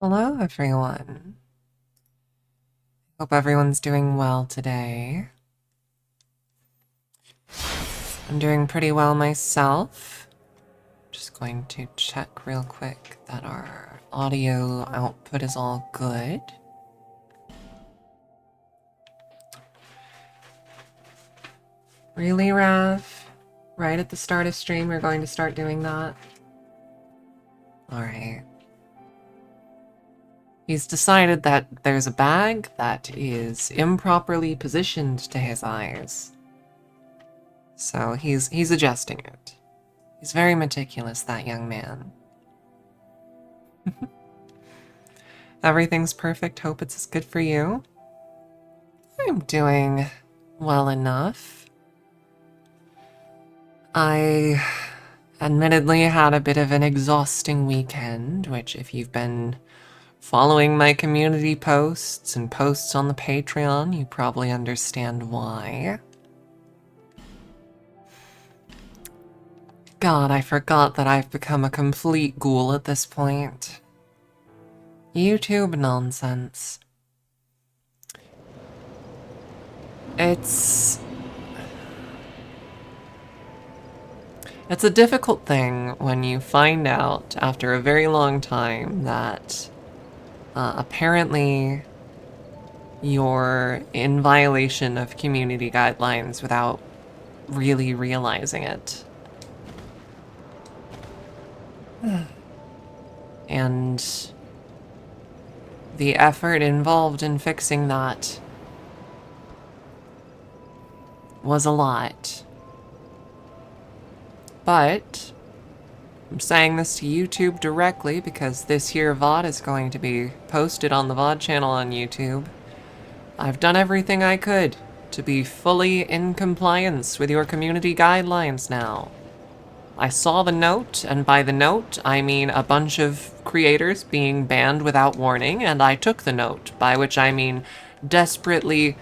Hello, everyone. Hope everyone's doing well today. I'm doing pretty well myself. Just going to check real quick that our audio output is all good. Really, Rav? Right at the start of stream, we're going to start doing that? Alright. He's decided that there's a bag that is improperly positioned to his eyes. So he's adjusting it. He's very meticulous, that young man. Everything's perfect. Hope it's as good for you. I'm doing well enough. I admittedly had a bit of an exhausting weekend, which if you've been following my community posts and posts on the Patreon, you probably understand why. God, I forgot that I've become a complete ghoul at this point. YouTube nonsense. It's a difficult thing when you find out after a very long time that apparently you're in violation of community guidelines without really realizing it. And the effort involved in fixing that was a lot. But I'm saying this to YouTube directly because this here VOD is going to be posted on the VOD channel on YouTube. I've done everything I could to be fully in compliance with your community guidelines now. I saw the note, and by the note, I mean a bunch of creators being banned without warning, and I took the note, by which I mean desperately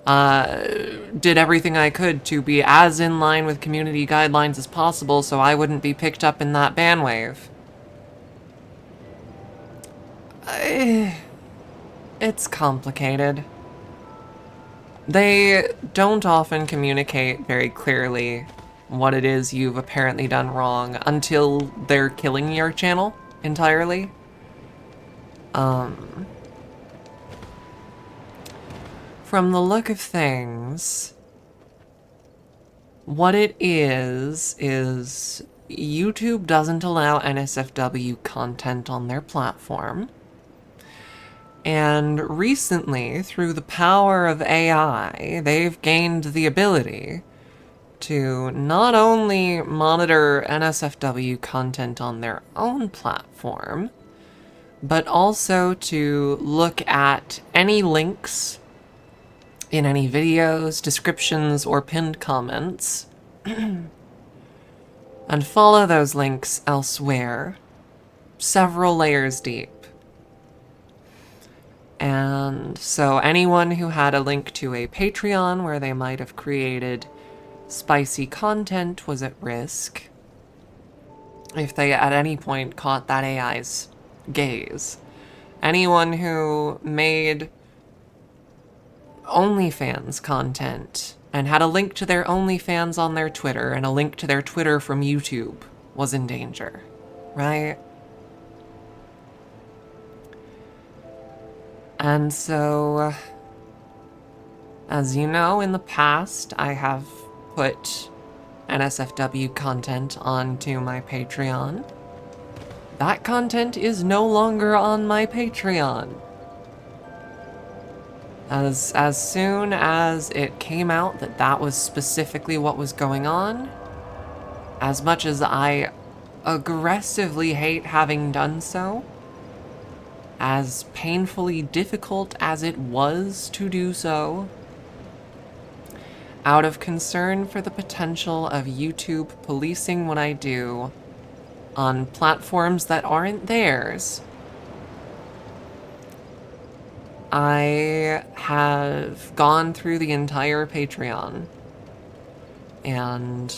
did everything I could to be as in line with community guidelines as possible so I wouldn't be picked up in that ban wave. It's complicated. They don't often communicate very clearly what it is you've apparently done wrong until they're killing your channel entirely. From the look of things, what it is YouTube doesn't allow NSFW content on their platform. And recently, through the power of AI, they've gained the ability to not only monitor NSFW content on their own platform, but also to look at any links in any videos, descriptions, or pinned comments, and follow those links elsewhere, several layers deep. And so anyone who had a link to a Patreon where they might have created spicy content was at risk if they at any point caught that AI's gaze. Anyone who made OnlyFans content and had a link to their OnlyFans on their Twitter and a link to their Twitter from YouTube was in danger, right? And so, as you know, in the past, I have put NSFW content onto my Patreon. That content is no longer on my Patreon. As soon as it came out that that was specifically what was going on, as much as I aggressively hate having done so, as painfully difficult as it was to do so, out of concern for the potential of YouTube policing what I do on platforms that aren't theirs, I have gone through the entire Patreon and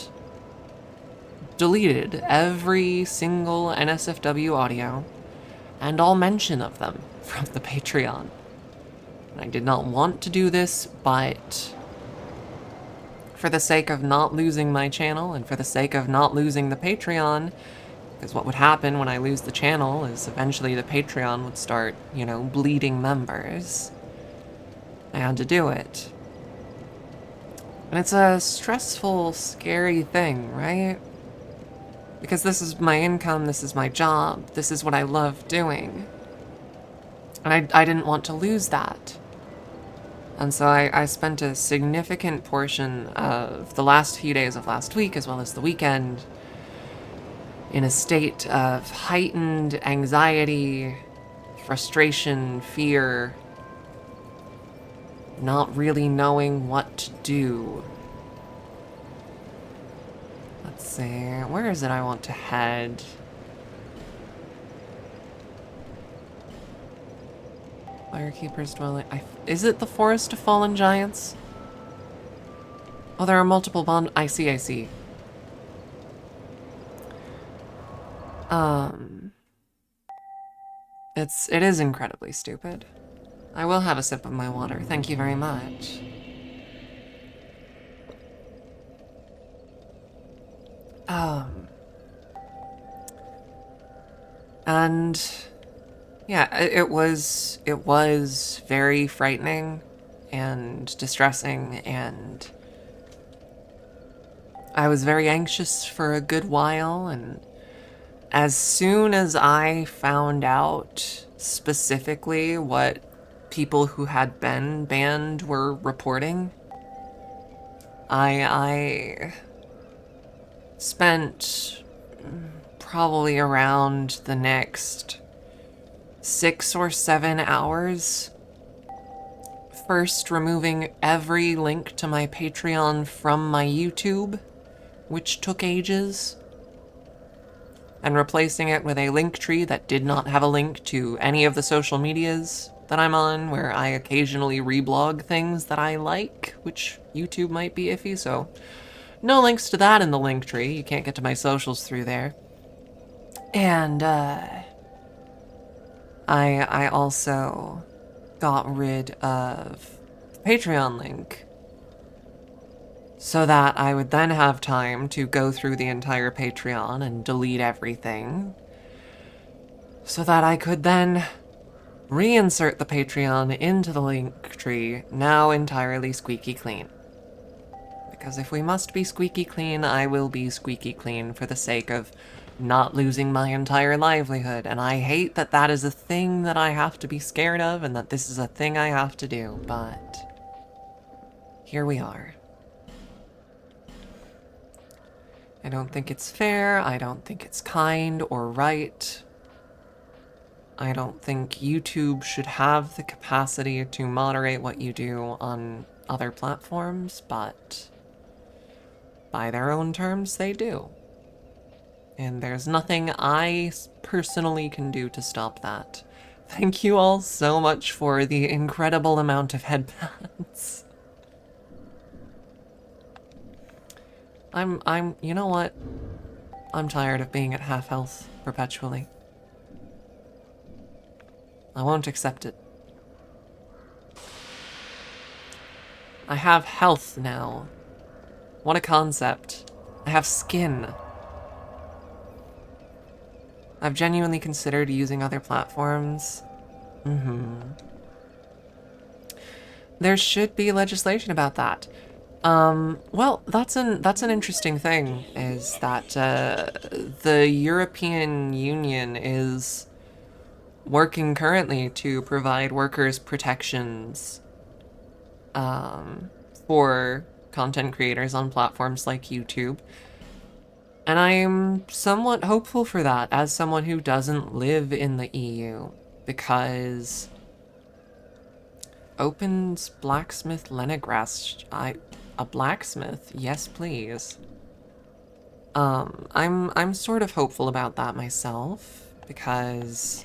deleted every single NSFW audio, and all mention of them from the Patreon. I did not want to do this, but for the sake of not losing my channel and for the sake of not losing the Patreon, because what would happen when I lose the channel is eventually the Patreon would start, you know, bleeding members. I had to do it. And it's a stressful, scary thing, right? Because this is my income, this is my job, this is what I love doing. And I didn't want to lose that. And so I spent a significant portion of the last few days of last week, as well as the weekend, in a state of heightened anxiety, frustration, fear, not really knowing what to do. Let's see, where is it I want to head? Firekeeper's dwelling. Is it the Forest of Fallen Giants? Oh, there are multiple bond. I see, I see. It is incredibly stupid. I will have a sip of my water. Thank you very much. And yeah, it was very frightening and distressing, and I was very anxious for a good while, and as soon as I found out specifically what people who had been banned were reporting, I spent probably around the next 6 or 7 hours first removing every link to my Patreon from my YouTube, which took ages, and replacing it with a link tree that did not have a link to any of the social medias that I'm on, where I occasionally reblog things that I like, which YouTube might be iffy, so no links to that in the link tree. You can't get to my socials through there. And I also got rid of the Patreon link so that I would then have time to go through the entire Patreon and delete everything, so that I could then reinsert the Patreon into the link tree, now entirely squeaky clean. Because if we must be squeaky clean, I will be squeaky clean for the sake of not losing my entire livelihood. And I hate that that is a thing that I have to be scared of, and that this is a thing I have to do, but here we are. I don't think it's fair, I don't think it's kind or right. I don't think YouTube should have the capacity to moderate what you do on other platforms, but by their own terms, they do. And there's nothing I personally can do to stop that. Thank you all so much for the incredible amount of headbands. you know what? I'm tired of being at half health perpetually. I won't accept it. I have health now. What a concept. I have skin. I've genuinely considered using other platforms. There should be legislation about that. Well, that's an interesting thing, is that the European Union is working currently to provide workers' protections for content creators on platforms like YouTube. And I'm somewhat hopeful for that, as someone who doesn't live in the EU, because opens blacksmith Lenegrast. A blacksmith? Yes, please. I'm sort of hopeful about that myself, because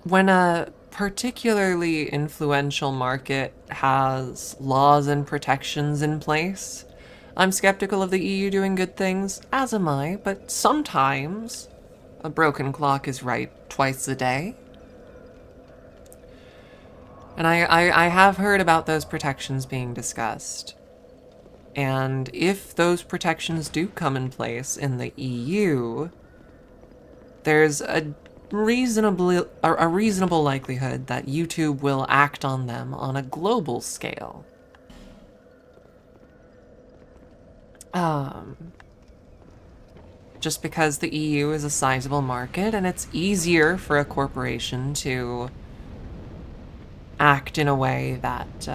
when a particularly influential market has laws and protections in place, I'm skeptical of the EU doing good things, as am I, but sometimes a broken clock is right twice a day. And I have heard about those protections being discussed. And if those protections do come in place in the EU, there's a reasonable likelihood that YouTube will act on them on a global scale. Just because the EU is a sizable market and it's easier for a corporation to act in a way that,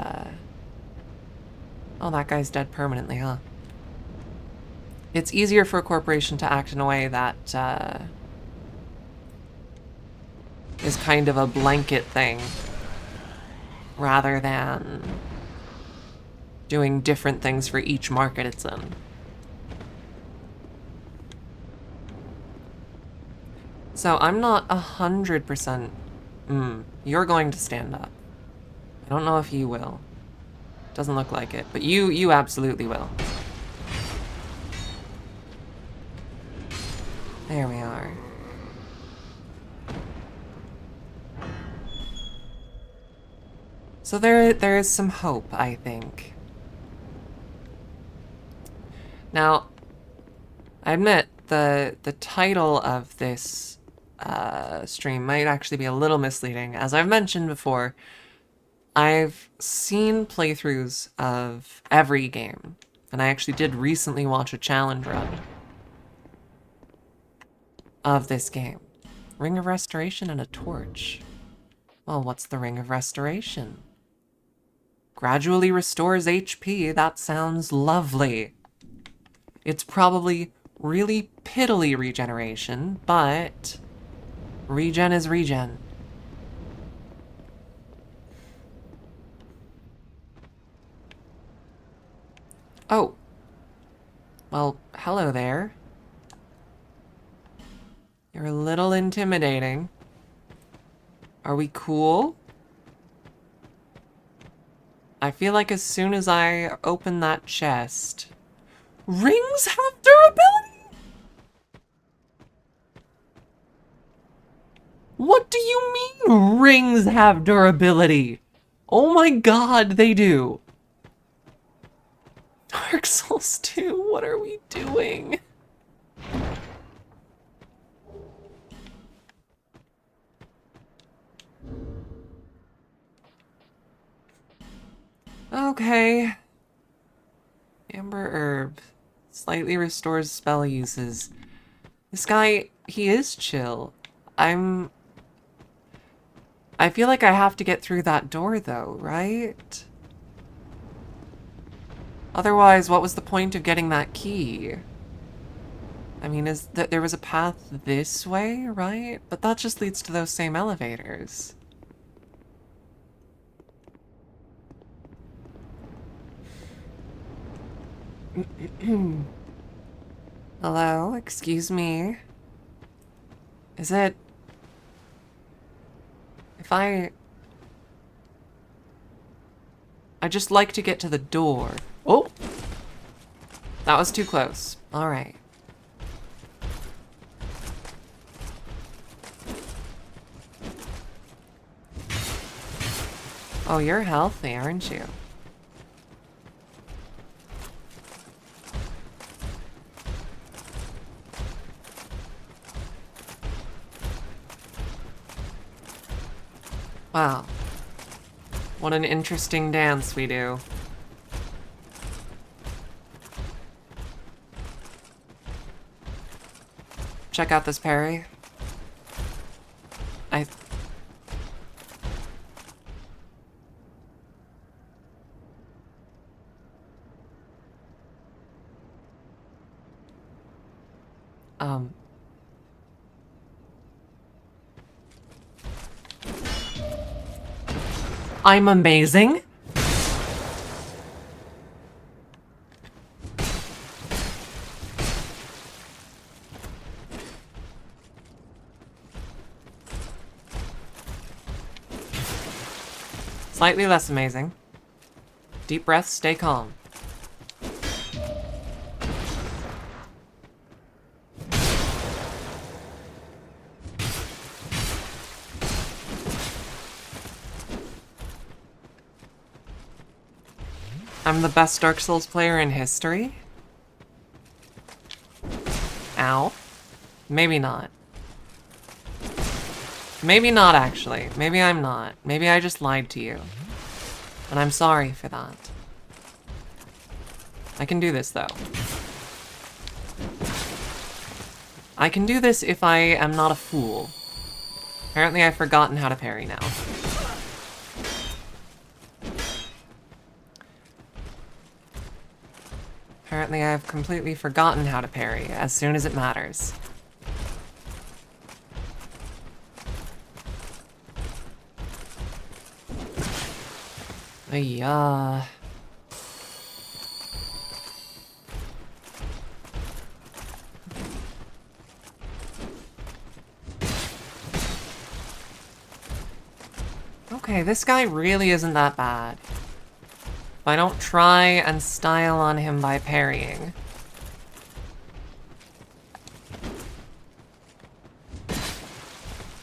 oh, that guy's dead permanently, huh? It's easier for a corporation to act in a way that, is kind of a blanket thing, rather than doing different things for each market it's in. So I'm not 100%, you're going to stand up. I don't know if you will. Doesn't look like it, but you absolutely will. There we are. So there is some hope, I think. Now, I admit the title of this stream might actually be a little misleading. As I've mentioned before, I've seen playthroughs of every game, and I actually did recently watch a challenge run of this game. Ring of Restoration and a torch. Well, what's the Ring of Restoration? Gradually restores HP. That sounds lovely. It's probably really piddly regeneration, but regen is regen. Oh. Well, hello there. You're a little intimidating. Are we cool? I feel like as soon as I open that chest... Rings have durability? What do you mean rings have durability? Oh my god, they do. Dark Souls 2, what are we doing? Okay. Amber Herb. Slightly restores spell uses. This guy, he is chill. I feel like I have to get through that door though, right? Otherwise, what was the point of getting that key? I mean, is that there was a path this way, right? But that just leads to those same elevators. Hello, excuse me. Is it... If I'd just like to get to the door. Oh! That was too close. Alright. Oh, you're healthy, aren't you? Wow. What an interesting dance we do. Check out this parry. I'm amazing. Slightly less amazing. Deep breaths, stay calm. I'm the best Dark Souls player in history? Ow. Maybe not. Maybe not, actually. Maybe I'm not. Maybe I just lied to you. And I'm sorry for that. I can do this, though. I can do this if I am not a fool. Apparently I've forgotten how to parry now. Apparently I've completely forgotten how to parry as soon as it matters. Yeah. Okay, this guy really isn't that bad. If I don't try and style on him by parrying.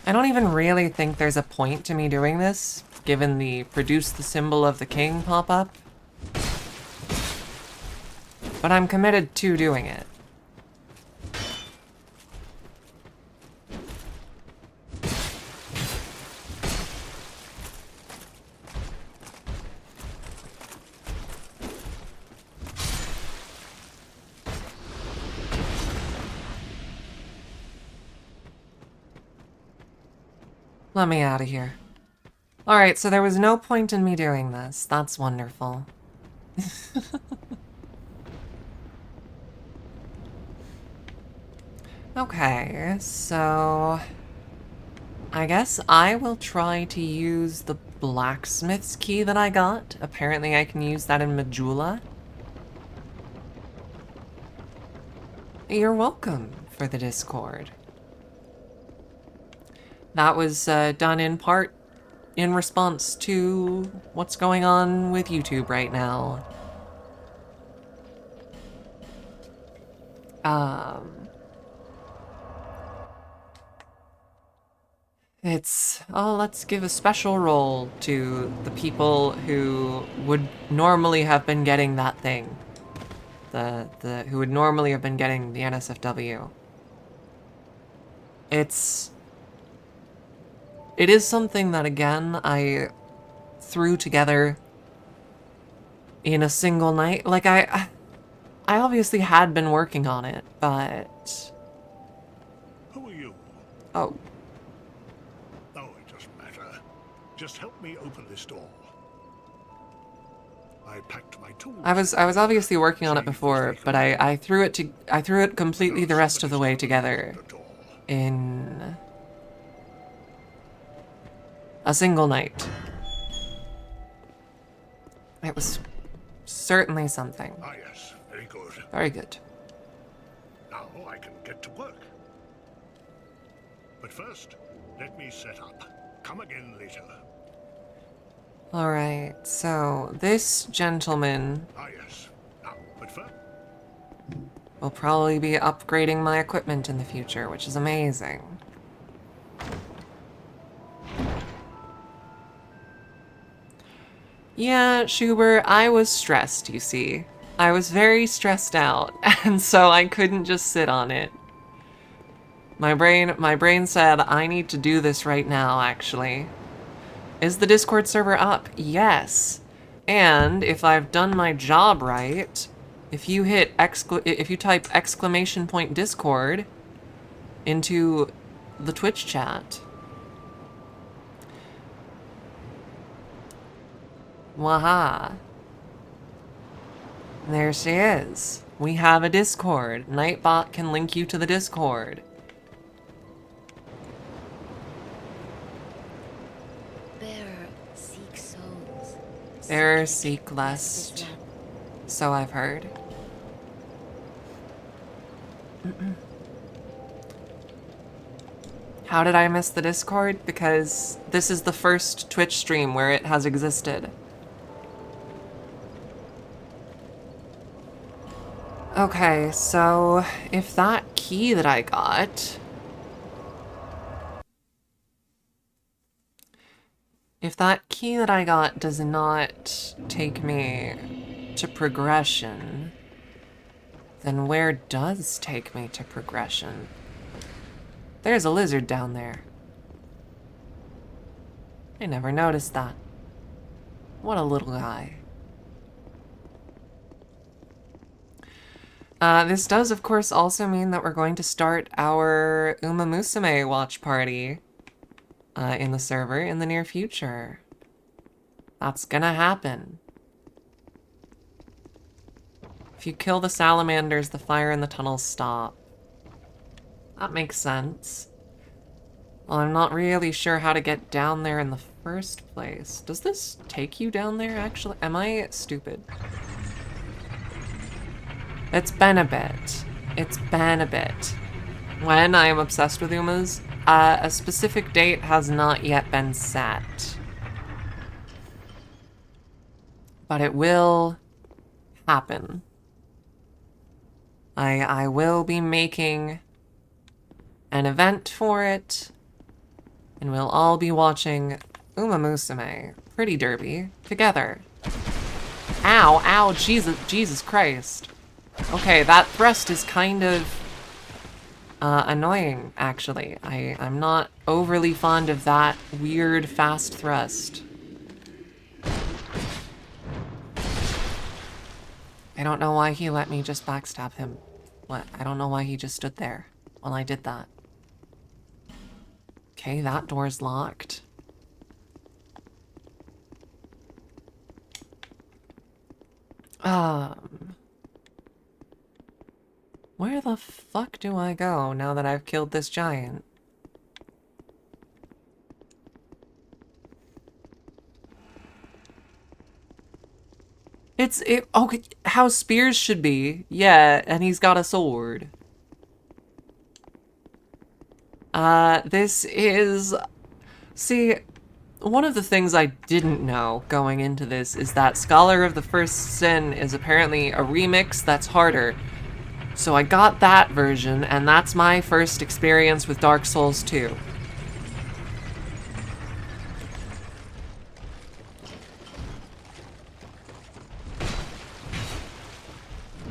I don't even really think there's a point to me doing this, given the produce the symbol of the king pop-up. But I'm committed to doing it. Let me out of here. Alright, so there was no point in me doing this. That's wonderful. Okay, so... I guess I will try to use the blacksmith's key that I got. Apparently I can use that in Majula. You're welcome for the Discord. That was done in part in response to what's going on with YouTube right now. Let's give a special role to the people who would normally have been getting that thing. Who would normally have been getting the NSFW. It is something that, again, I threw together in a single night. Like, I obviously had been working on it, but... Who are you? Oh. Oh, it doesn't matter. Just help me open this door. I packed my tools. I was obviously working on it before, but I threw it completely the rest of the way together in a single night. It was certainly something. Ah, yes. Very good. Very good. Now I can get to work. But first, let me set up. Come again later. Alright, so this gentleman Ah, yes. Now, but first... will probably be upgrading my equipment in the future, which is amazing. Yeah, Schubert, I was stressed, you see. I was very stressed out, and so I couldn't just sit on it. My brain said, I need to do this right now, actually. Is the Discord server up? Yes. And if I've done my job right, if you type !Discord into the Twitch chat. Waha. There she is. We have a Discord. Nightbot can link you to the Discord. Bearer seek souls. Bearer seek lust. So I've heard. How did I miss the Discord? Because this is the first Twitch stream where it has existed. Okay, so if that key that I got... If that key that I got does not take me to progression, then where does take me to progression? There's a lizard down there. I never noticed that. What a little guy. This does, of course, also mean that we're going to start our Uma Musume watch party in the server in the near future. That's gonna happen. If you kill the salamanders, the fire in the tunnels stop. That makes sense. Well, I'm not really sure how to get down there in the first place. Does this take you down there, actually? Am I stupid? It's been a bit. It's been a bit. When I am obsessed with Umas, a specific date has not yet been set. But it will happen. I will be making an event for it, and we'll all be watching Uma Musume Pretty Derby together. Ow, ow, Jesus Christ. Okay, that thrust is kind of annoying, actually. I'm not overly fond of that weird fast thrust. I don't know why he let me just backstab him. What? I don't know why he just stood there while I did that. Okay, that door's locked. Where the fuck do I go now that I've killed this giant? Okay, how spears should be. Yeah, and he's got a sword. This is... See, one of the things I didn't know going into this is that Scholar of the First Sin is apparently a remix that's harder. So I got that version, and that's my first experience with Dark Souls 2.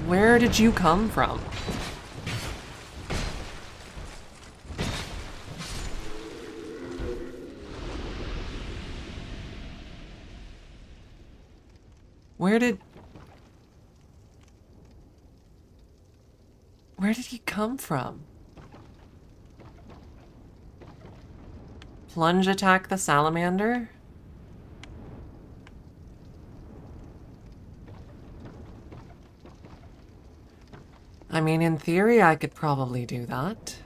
Where did you come from? Where did he come from? Plunge attack the salamander? I mean, in theory, I could probably do that.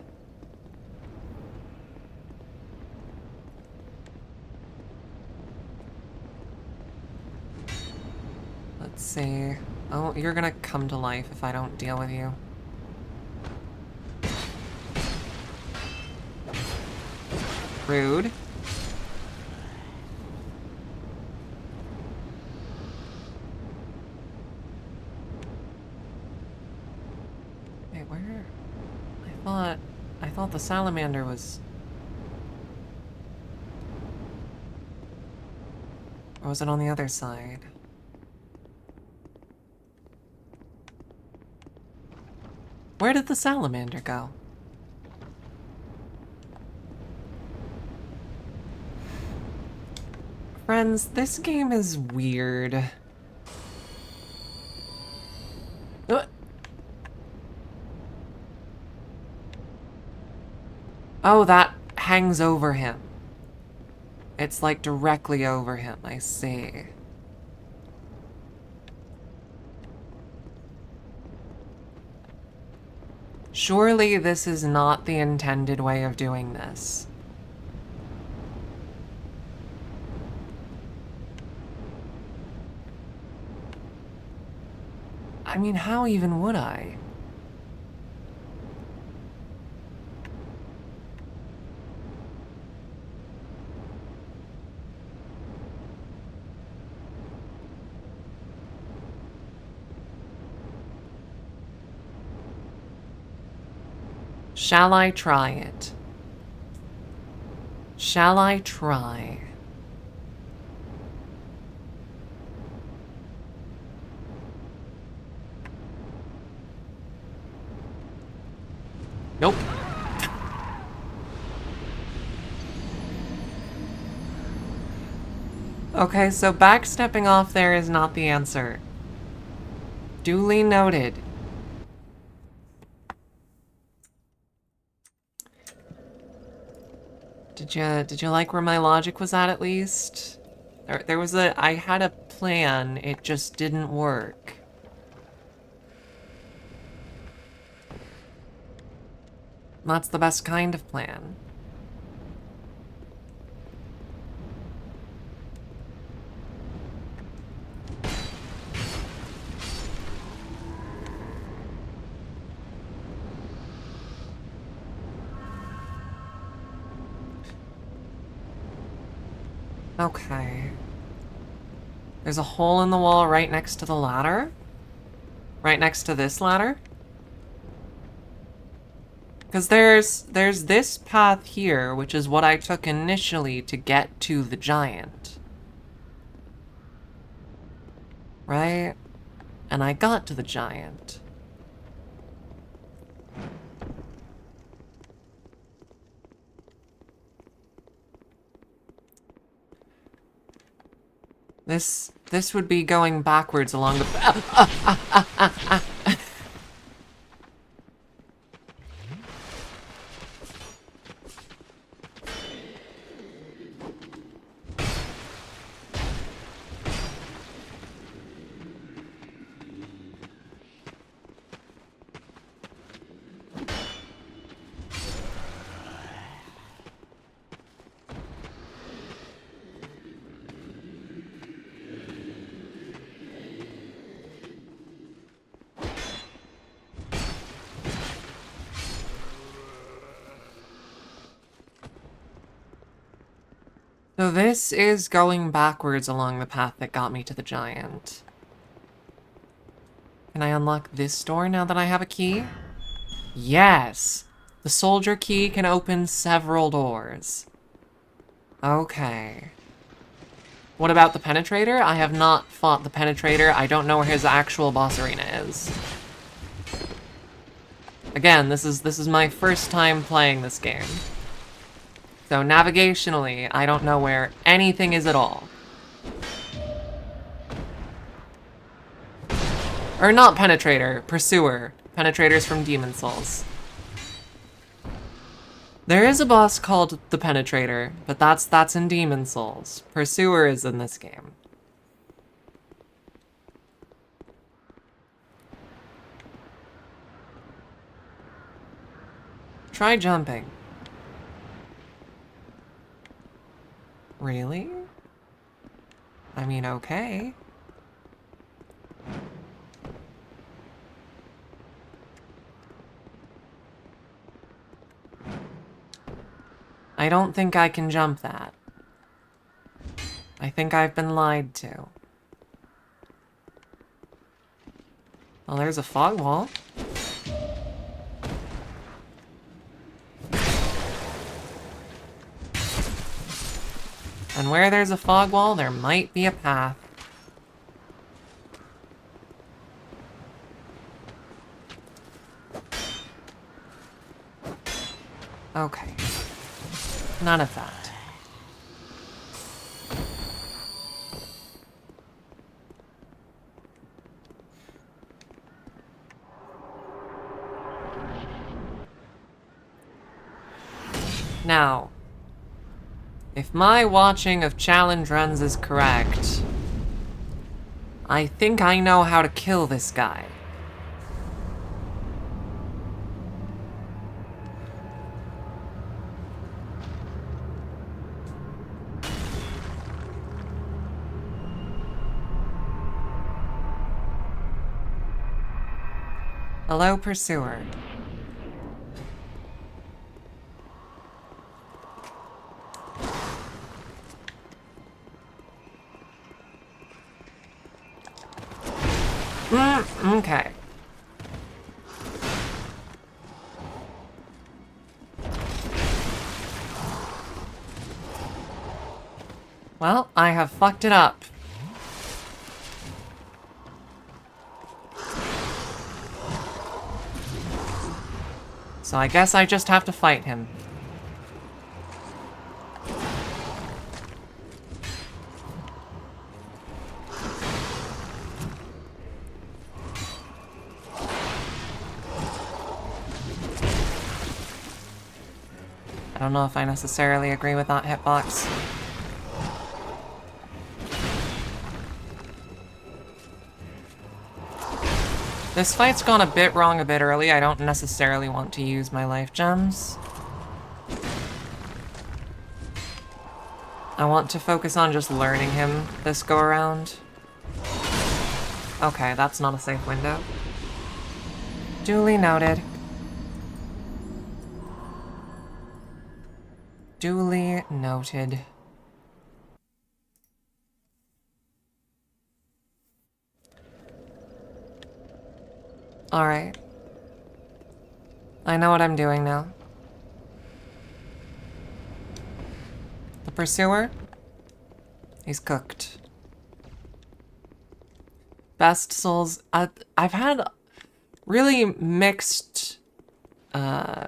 Let's see. Oh, you're gonna come to life if I don't deal with you. Rude. Wait, where? I thought the salamander was... Or was it on the other side? Where did the salamander go? Friends, this game is weird. Oh, that hangs over him. It's like directly over him, I see. Surely this is not the intended way of doing this. I mean, how even would I? Shall I try it? Shall I try? Nope. Okay, so backstepping off there is not the answer. Duly noted. Did you like where my logic was at least? I had a plan, it just didn't work. That's the best kind of plan. Okay. There's a hole in the wall right next to the ladder? Right next to this ladder? Because there's this path here, which is what I took initially to get to the giant. Right? And I got to the giant. This would be going backwards along the... So this is going backwards along the path that got me to the giant. Can I unlock this door now that I have a key? Yes! The soldier key can open several doors. Okay. What about the penetrator? I have not fought the penetrator. I don't know where his actual boss arena is. Again, this is my first time playing this game. So navigationally, I don't know where anything is at all. Or not Penetrator, Pursuer. Penetrator's from Demon Souls. There is a boss called the Penetrator, but that's in Demon Souls. Pursuer is in this game. Try jumping. Really? I mean, okay. I don't think I can jump that. I think I've been lied to. Well, there's a fog wall. And where there's a fog wall, there might be a path. Okay. None of that. Now, if my watching of challenge runs is correct, I think I know how to kill this guy. Hello, Pursuer. Okay. Well, I have fucked it up. So I guess I just have to fight him. I don't know if I necessarily agree with that hitbox. This fight's gone a bit wrong a bit early. I don't necessarily want to use my life gems. I want to focus on just learning him this go around. Okay, that's not a safe window. Duly noted. Duly noted. Alright. I know what I'm doing now. The pursuer? He's cooked. Best souls. I've had really mixed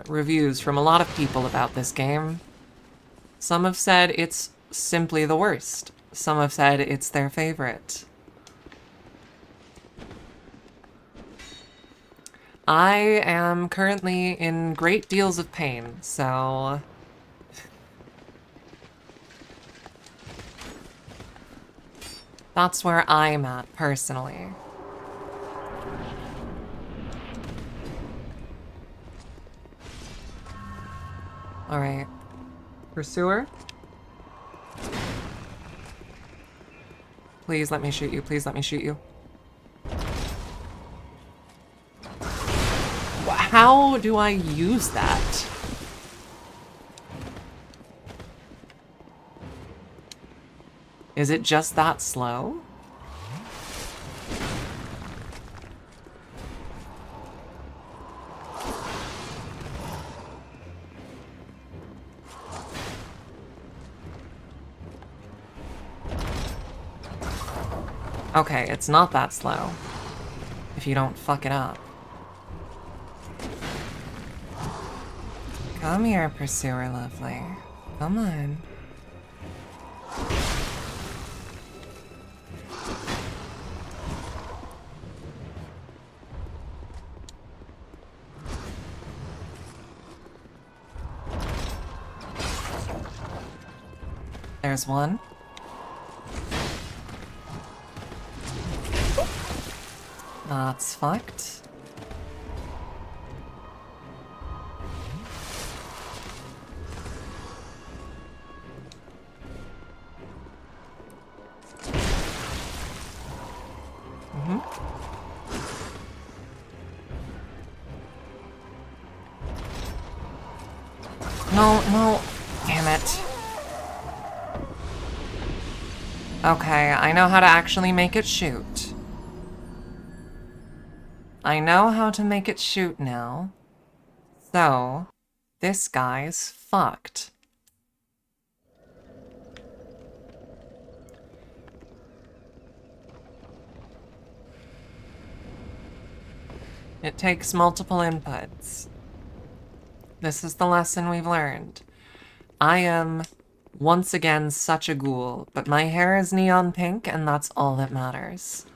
reviews from a lot of people about this game. Some have said it's simply the worst. Some have said it's their favorite. I am currently in great deals of pain, so... that's where I'm at, personally. Alright. Pursuer? Please let me shoot you, please let me shoot you. How do I use that? Is it just that slow? Okay, it's not that slow. If you don't fuck it up. Come here, pursuer lovely. Come on. There's one. That's fucked. No, no. Damn it. Okay, I know how to actually make it shoot. I know how to make it shoot now. So, this guy's fucked. It takes multiple inputs. This is the lesson we've learned. I am, once again, such a ghoul, but my hair is neon pink, and that's all that matters.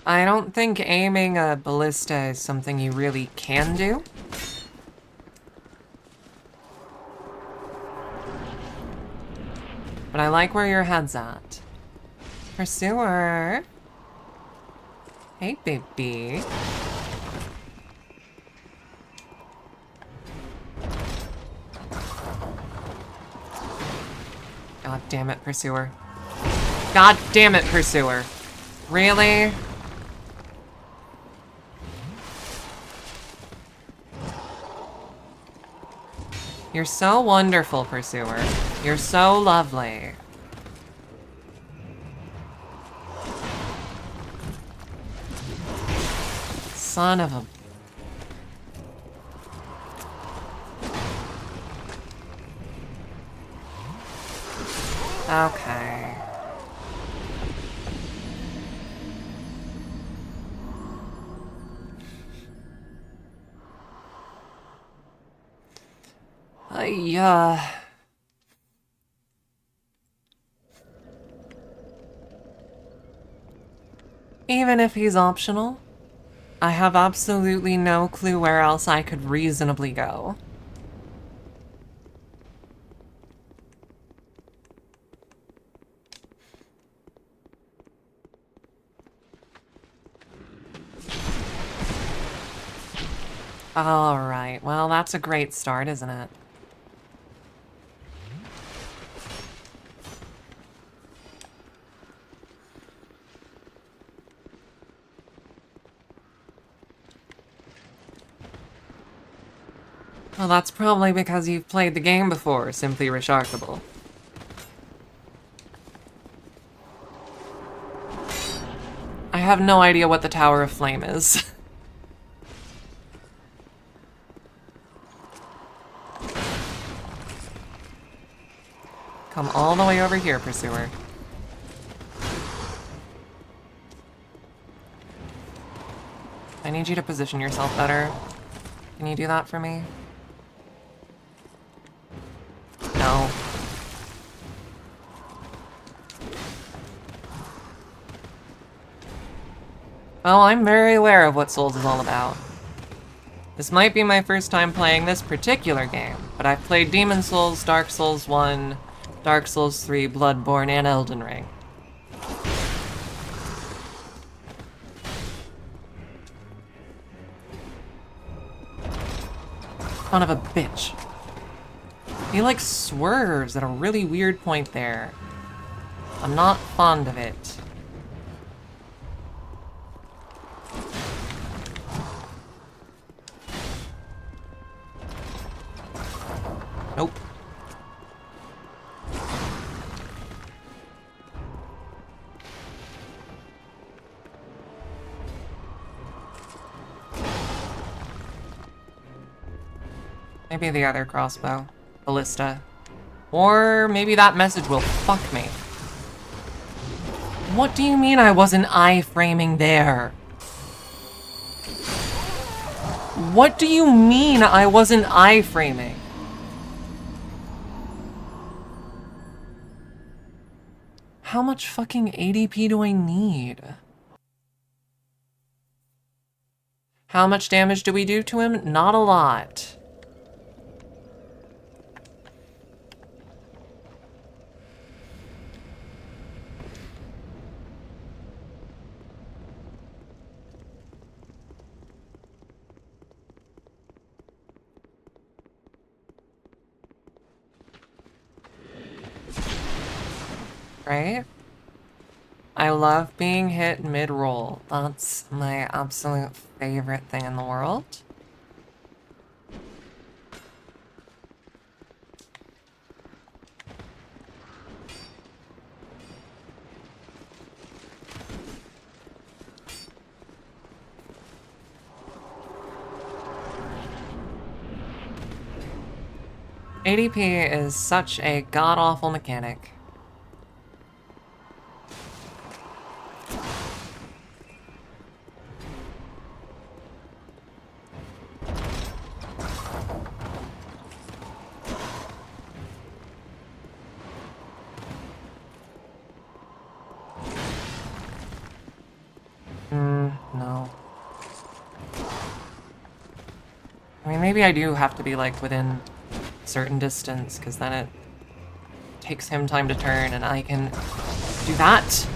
I don't think aiming a ballista is something you really can do. But I like where your head's at. Pursuer. Hey, baby. God damn it, Pursuer. God damn it, Pursuer. Really? You're so wonderful, Pursuer. You're so lovely. Son of a... Okay. Yeah. Even if he's optional, I have absolutely no clue where else I could reasonably go. Alright, well, that's a great start, isn't it? Well, that's probably because you've played the game before, Simply Resharkable. I have no idea what the Tower of Flame is. Come all the way over here, Pursuer. I need you to position yourself better. Can you do that for me? No. Well, I'm very aware of what Souls is all about. This might be my first time playing this particular game, but I've played Demon Souls, Dark Souls 1, Dark Souls 3, Bloodborne, and Elden Ring. Son of a bitch. He, like, swerves at a really weird point there. I'm not fond of it. Nope. Maybe the other crossbow. Ballista. Or maybe that message will fuck me. What do you mean I wasn't iframing there? What do you mean I wasn't iframing? How much fucking ADP do I need? How much damage do we do to him? Not a lot. Right? I love being hit mid-roll. That's my absolute favorite thing in the world. ADP is such a god-awful mechanic. No. I mean, maybe I do have to be, like, within a certain distance, because then it takes him time to turn, and I can do that.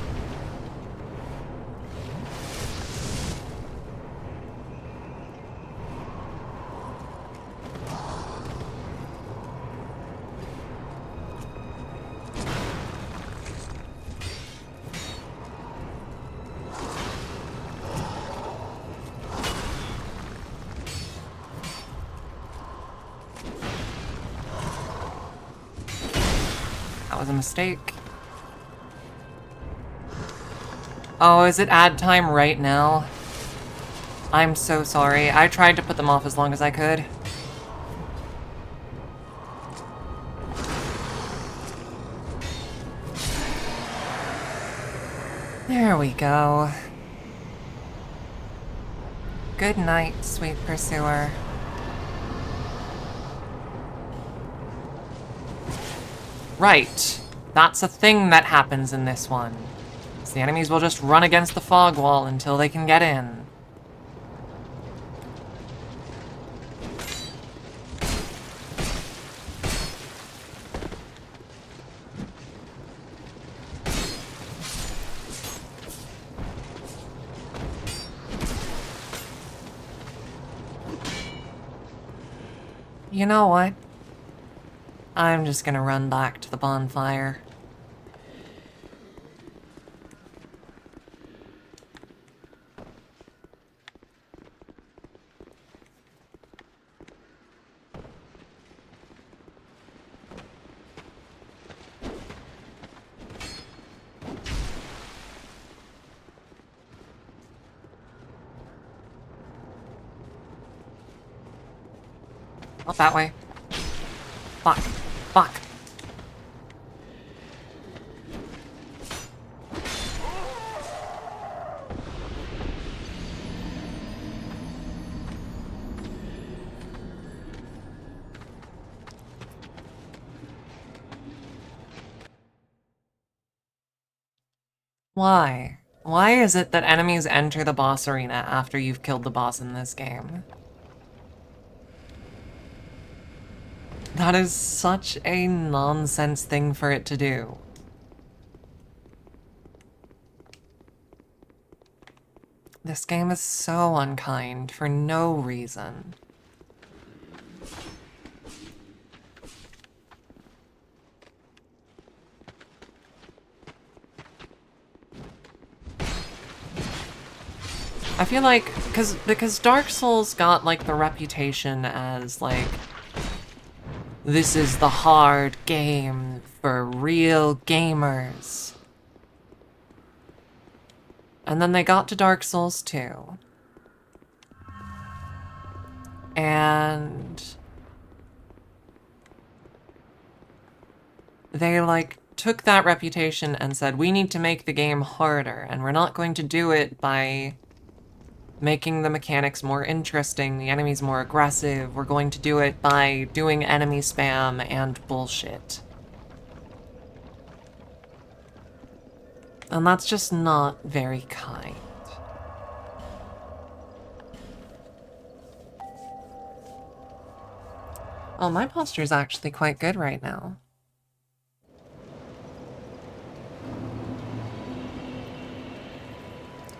That was a mistake. Oh, is it ad time right now? I'm so sorry. I tried to put them off as long as I could. There we go. Good night, sweet pursuer. Right. That's a thing that happens in this one. So the enemies will just run against the fog wall until they can get in. You know what? I'm just gonna run back to the bonfire. Not that way. Fuck. Fuck. Why? Why is it that enemies enter the boss arena after you've killed the boss in this game? That is such a nonsense thing for it to do. This game is so unkind for no reason. I feel like, because Dark Souls got, like, the reputation as, like, this is the hard game for real gamers. And then they got to Dark Souls 2. And they, like, took that reputation and said, we need to make the game harder, and we're not going to do it by making the mechanics more interesting, the enemies more aggressive. We're going to do it by doing enemy spam and bullshit. And that's just not very kind. Oh, my posture is actually quite good right now.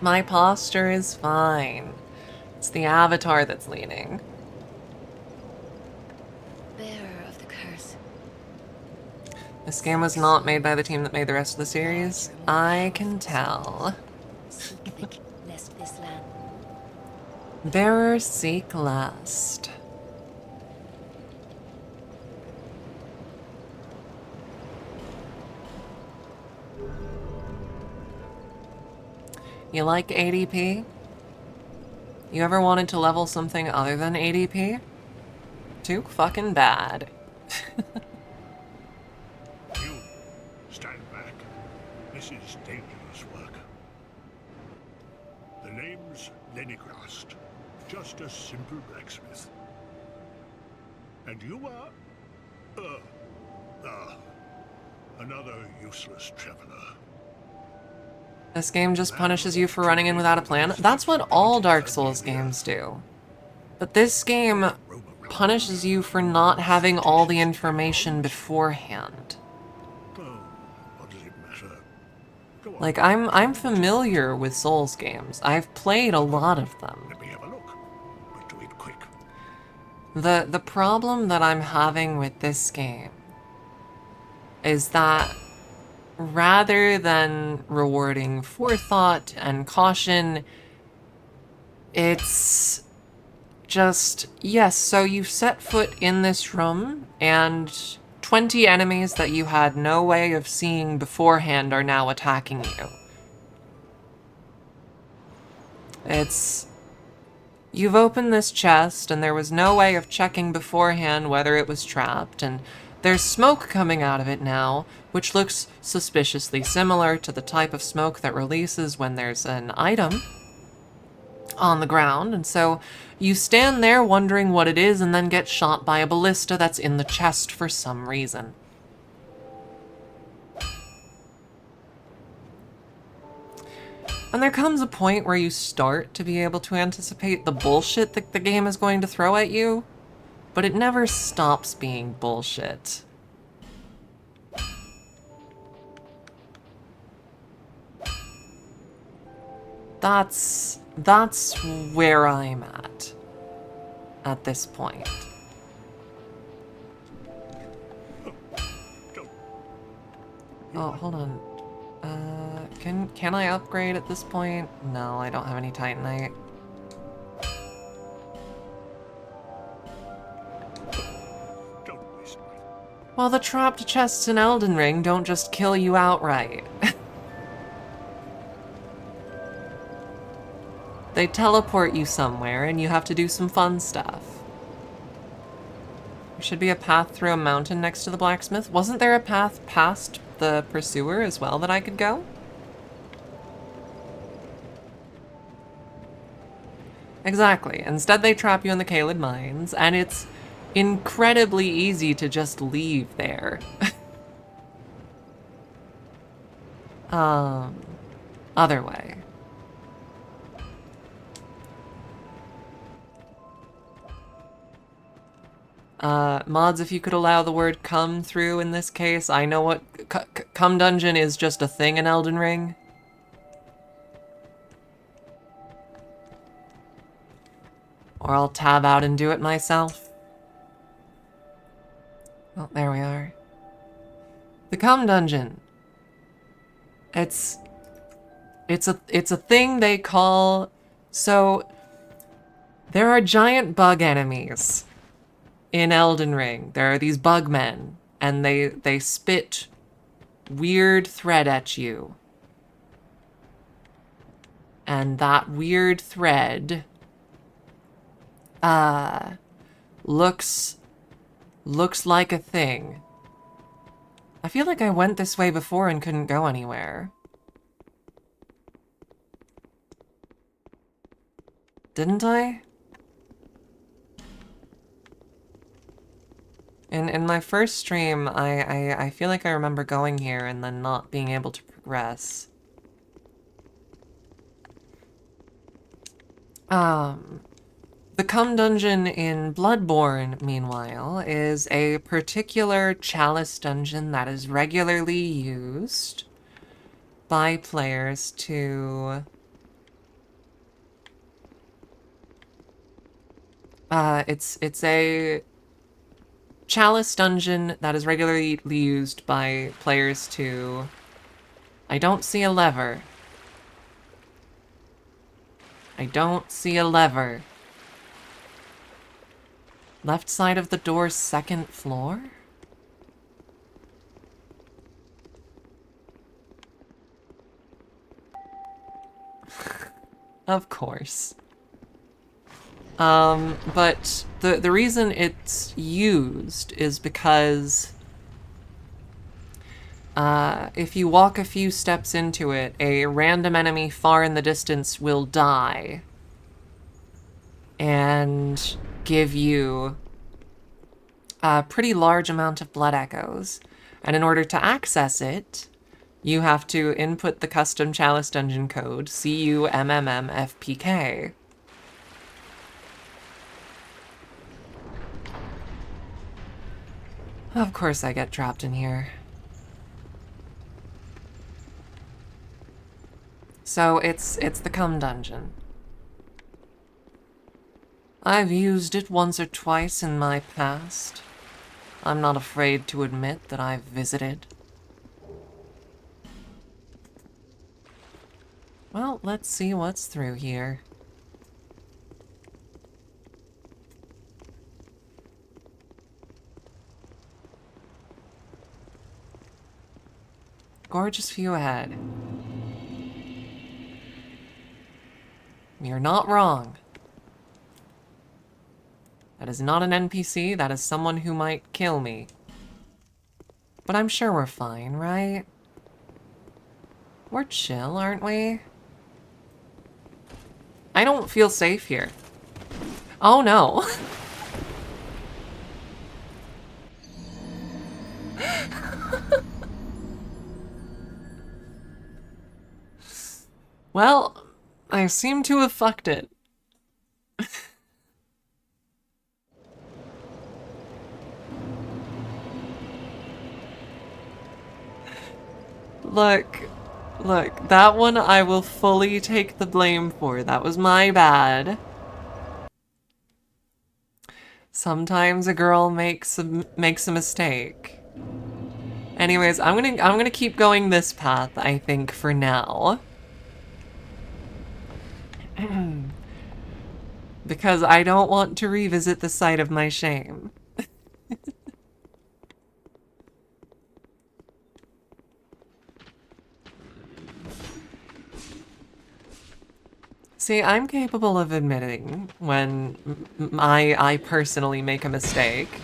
My posture is fine. It's the avatar that's leaning. Bearer of the curse. This game was not made by the team that made the rest of the series. I can tell. Seek thick, lest this land. Bearer seek last. You like ADP? You ever wanted to level something other than ADP? Too fucking bad. You, stand back. This is dangerous work. The name's Lenigrast. Just a simple blacksmith. And you are... another useless traveler. This game just punishes you for running in without a plan. That's what all Dark Souls games do. But this game punishes you for not having all the information beforehand. Oh, what does it matter? Go on, Like, I'm familiar with Souls games. I've played a lot of them. let me have a look. But do it quick. The problem that I'm having with this game is that rather than rewarding forethought and caution, it's just, yes, so you set foot in this room, and 20 enemies that you had no way of seeing beforehand are now attacking you. It's... You've opened this chest, and there was no way of checking beforehand whether it was trapped, and there's smoke coming out of it now, which looks suspiciously similar to the type of smoke that releases when there's an item on the ground, and so you stand there wondering what it is and then get shot by a ballista that's in the chest for some reason. And there comes a point where you start to be able to anticipate the bullshit that the game is going to throw at you, but it never stops being bullshit. That's where I'm at this point. Oh, hold on. Can I upgrade at this point? No, I don't have any Titanite. Don't waste my... Well, the trapped chests in Elden Ring don't just kill you outright. They teleport you somewhere and you have to do some fun stuff. There should be a path through a mountain next to the blacksmith. Wasn't there a path past the pursuer as well that I could go? Exactly. Instead they trap you in the Caelid Mines, and it's incredibly easy to just leave there. Other way. Mods, if you could allow the word come through in this case, I know what come dungeon is just a thing in Elden Ring. Or I'll tab out and do it myself. Oh, there we are. The come dungeon. It's a thing they call... So, there are giant bug enemies in Elden Ring. There are these bug men, and they spit weird thread at you. And that weird thread looks like a thing. I feel like I went this way before and couldn't go anywhere. Didn't I? In my first stream, I feel like I remember going here and then not being able to progress. The Cum Dungeon in Bloodborne, meanwhile, is a particular chalice dungeon that is regularly used by players to... It's a chalice dungeon that is regularly used by players to... I don't see a lever. I don't see a lever. Left side of the door, second floor? Of course. But the reason it's used is because if you walk a few steps into it, a random enemy far in the distance will die and give you a pretty large amount of blood echoes. And in order to access it, you have to input the custom chalice dungeon code CUMMMFPK. Of course I get trapped in here. So it's the cum dungeon. I've used it once or twice in my past. I'm not afraid to admit that I've visited. Well, let's see what's through here. Gorgeous view ahead. You're not wrong. That is not an NPC, that is someone who might kill me. But I'm sure we're fine, right? We're chill, aren't we? I don't feel safe here. Oh no. Well, I seem to have fucked it. Look, that one I will fully take the blame for. That was my bad. Sometimes a girl makes a mistake. Anyways, I'm gonna keep going this path, I think, for now. Because I don't want to revisit the site of my shame. See, I'm capable of admitting when I personally make a mistake.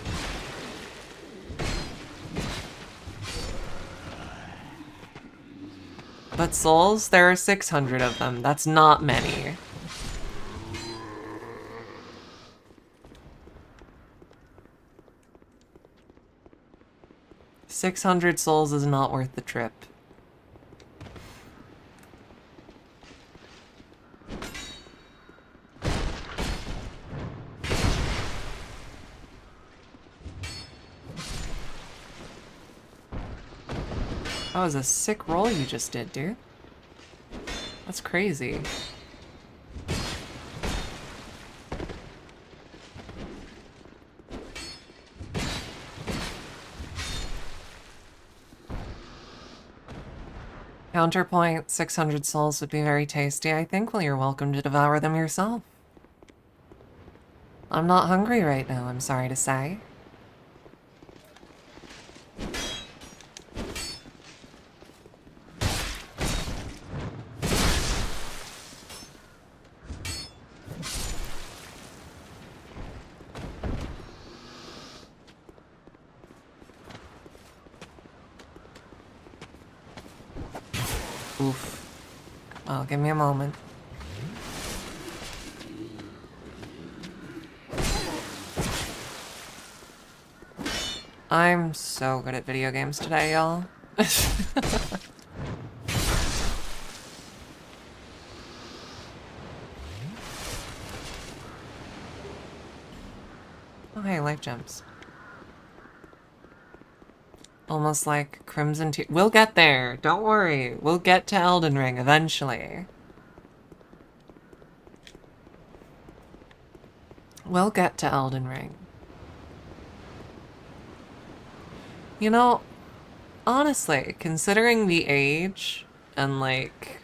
But souls, there are 600 of them. That's not many. $600 souls is not worth the trip. That was a sick roll you just did, dude. That's crazy. Counterpoint, 600 souls would be very tasty, I think. Well, you're welcome to devour them yourself. I'm not hungry right now, I'm sorry to say. Oof. Oh, give me a moment. I'm so good at video games today, y'all. Oh, hey, life gems. Almost like Crimson Tear. We'll get there. Don't worry. We'll get to Elden Ring eventually. We'll get to Elden Ring. You know, honestly, considering the age and like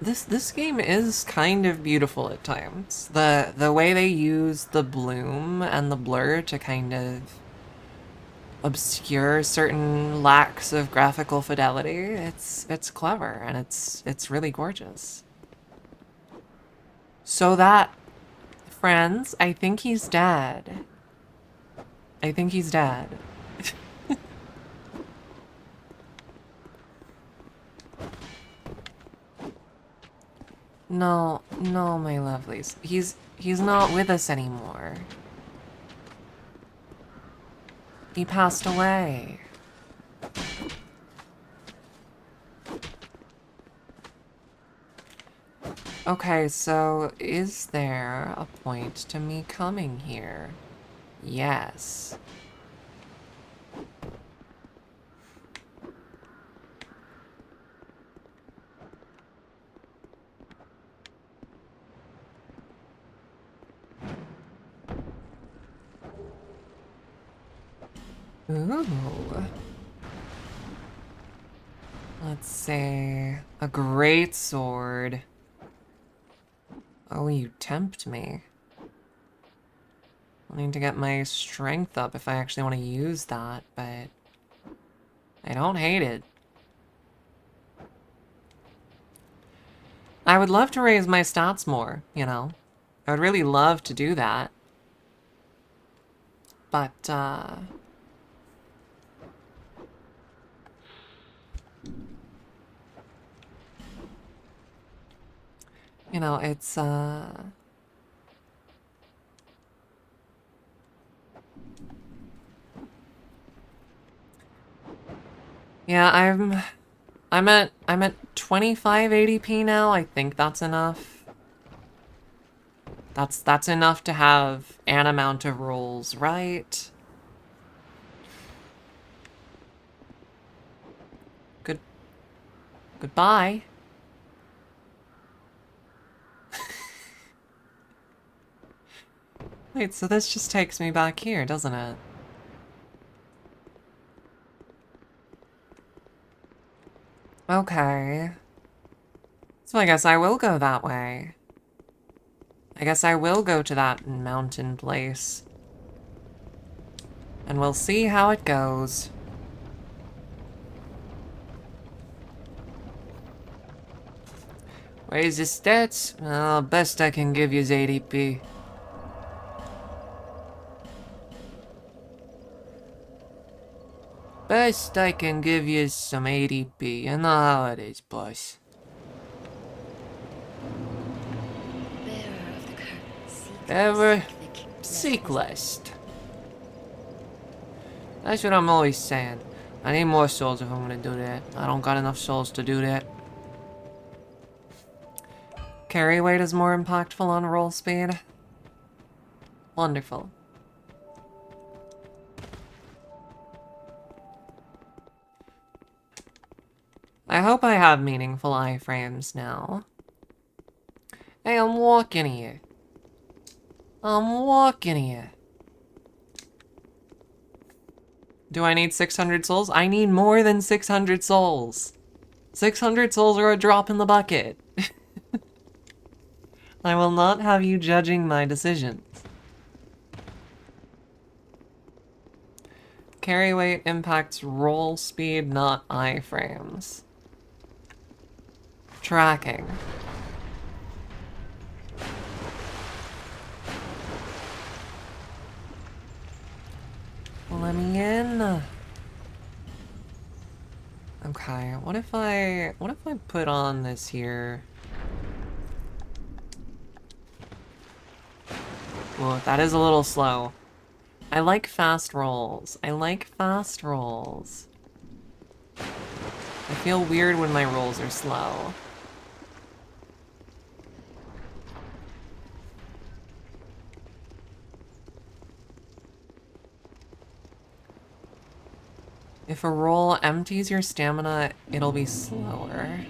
this game is kind of beautiful at times. The way they use the bloom and the blur to kind of obscure certain lacks of graphical fidelity, it's clever and it's really gorgeous. So that, friends, I think he's dead. I think he's dead. No, no, my lovelies. He's not with us anymore. He passed away. Okay, so is there a point to me coming here? Yes. Ooh. Let's see. A great sword. Oh, you tempt me. I need to get my strength up if I actually want to use that, but I don't hate it. I would love to raise my stats more, you know. I would really love to do that. But, You know, it's, yeah, I'm at 2580p now. I think that's enough. That's enough to have an amount of rolls, right? Goodbye. Wait, so this just takes me back here, doesn't it? Okay. So I guess I will go that way. I guess I will go to that mountain place. And we'll see how it goes. Where's the stats? Well, best I can give you is 80p. Best I can give you is some 80p. You know how it is, boss. Bearer of the curse, Ever seek seek list. That's what I'm always saying. I need more souls if I'm gonna do that. I don't got enough souls to do that. Carry weight is more impactful on roll speed. Wonderful. I hope I have meaningful iframes now. Hey, I'm walking here. I'm walking here. Do I need 600 souls? I need more than 600 souls. 600 souls are a drop in the bucket. I will not have you judging my decisions. Carry weight impacts roll speed, not iframes. Tracking. Let me in. Okay, what if I put on this here? Well, that is a little slow. I like fast rolls. I like fast rolls. I feel weird when my rolls are slow. If a roll empties your stamina, it'll be slower.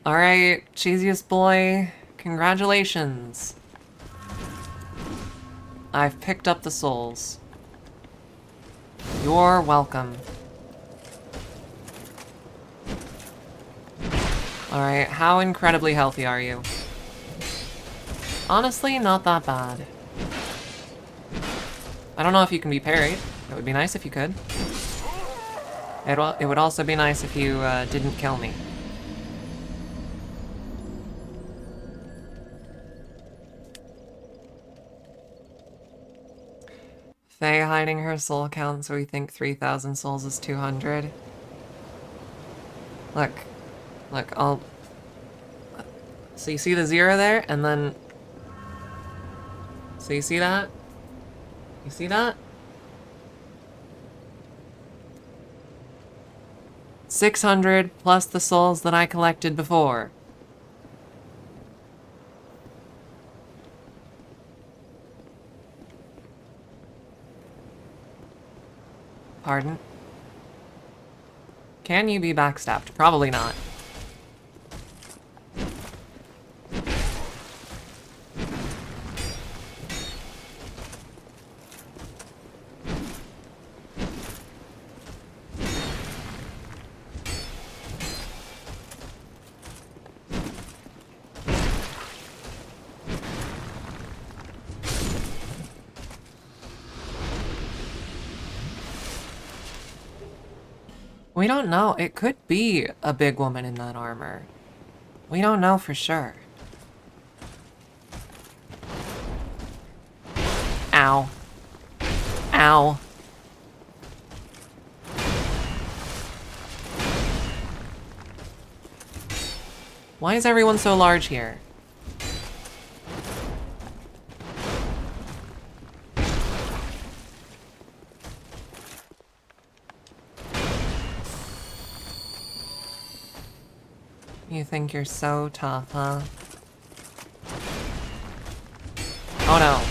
Alright, cheesiest boy, congratulations. I've picked up the souls. You're welcome. Alright, how incredibly healthy are you? Honestly, not that bad. I don't know if you can be parried. It would be nice if you could. It would also be nice if you didn't kill me. Faye hiding her soul count so we think 3,000 souls is 200. Look, I'll... So you see the 0 there, and then... So you see that? You see that? 600 plus the souls that I collected before. Pardon? Can you be backstabbed? Probably not. We don't know. It could be a big woman in that armor. We don't know for sure. Ow. Ow. Why is everyone so large here? You think you're so tough, huh? Oh no.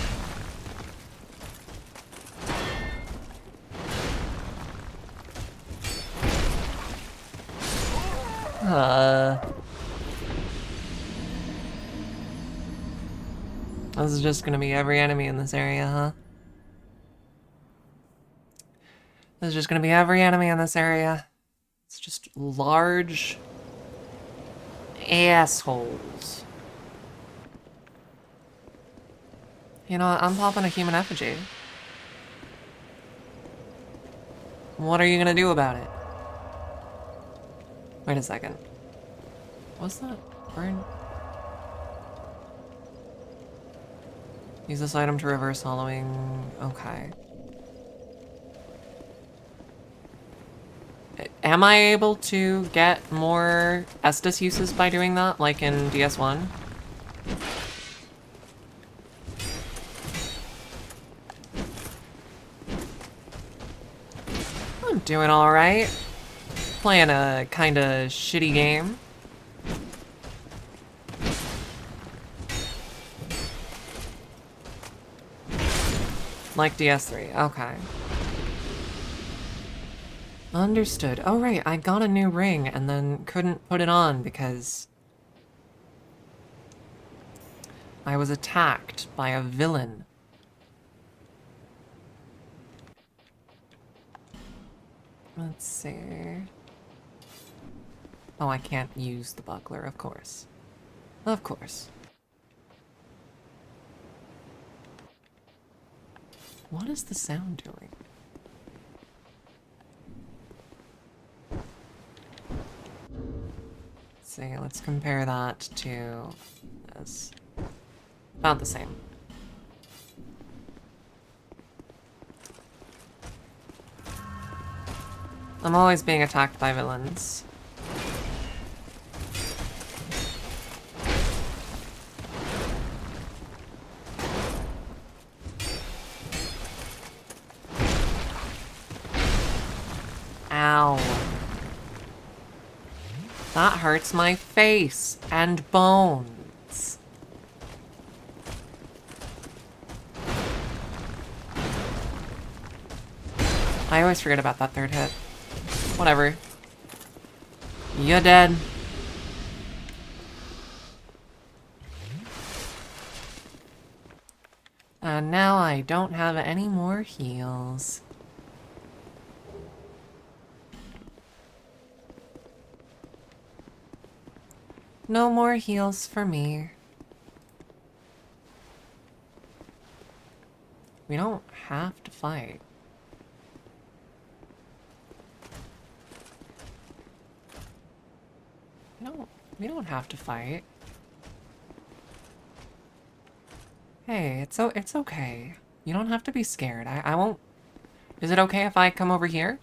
This is just gonna be every enemy in this area, huh? This is just gonna be every enemy in this area. It's just large assholes. You know what? I'm popping a human effigy. What are you gonna do about it? Wait a second. What's that? Burn? Use this item to reverse hollowing. Okay. Am I able to get more Estus uses by doing that, like in DS1? I'm doing alright. Playing a kinda shitty game. Like DS3, okay. Understood. Oh right, I got a new ring and then couldn't put it on because I was attacked by a villain. Let's see. Oh, I can't use the buckler, of course. Of course. What is the sound doing? Let's see, let's compare that to this. About the same. I'm always being attacked by villains. Ow. That hurts my face and bones. I always forget about that third hit. Whatever. You're dead. And now I don't have any more heals. No more heals for me. We don't have to fight. We don't have to fight. Hey, it's okay. You don't have to be scared. I won't. Is it okay if I come over here?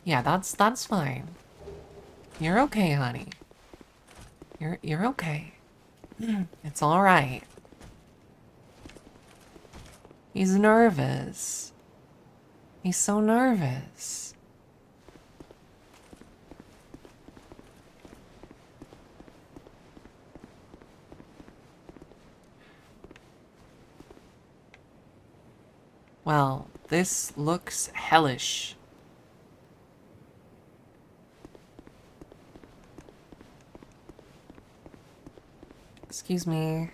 Yeah, that's fine. You're okay, honey. You're okay. It's all right. He's nervous. He's so nervous. Well, this looks hellish. Excuse me.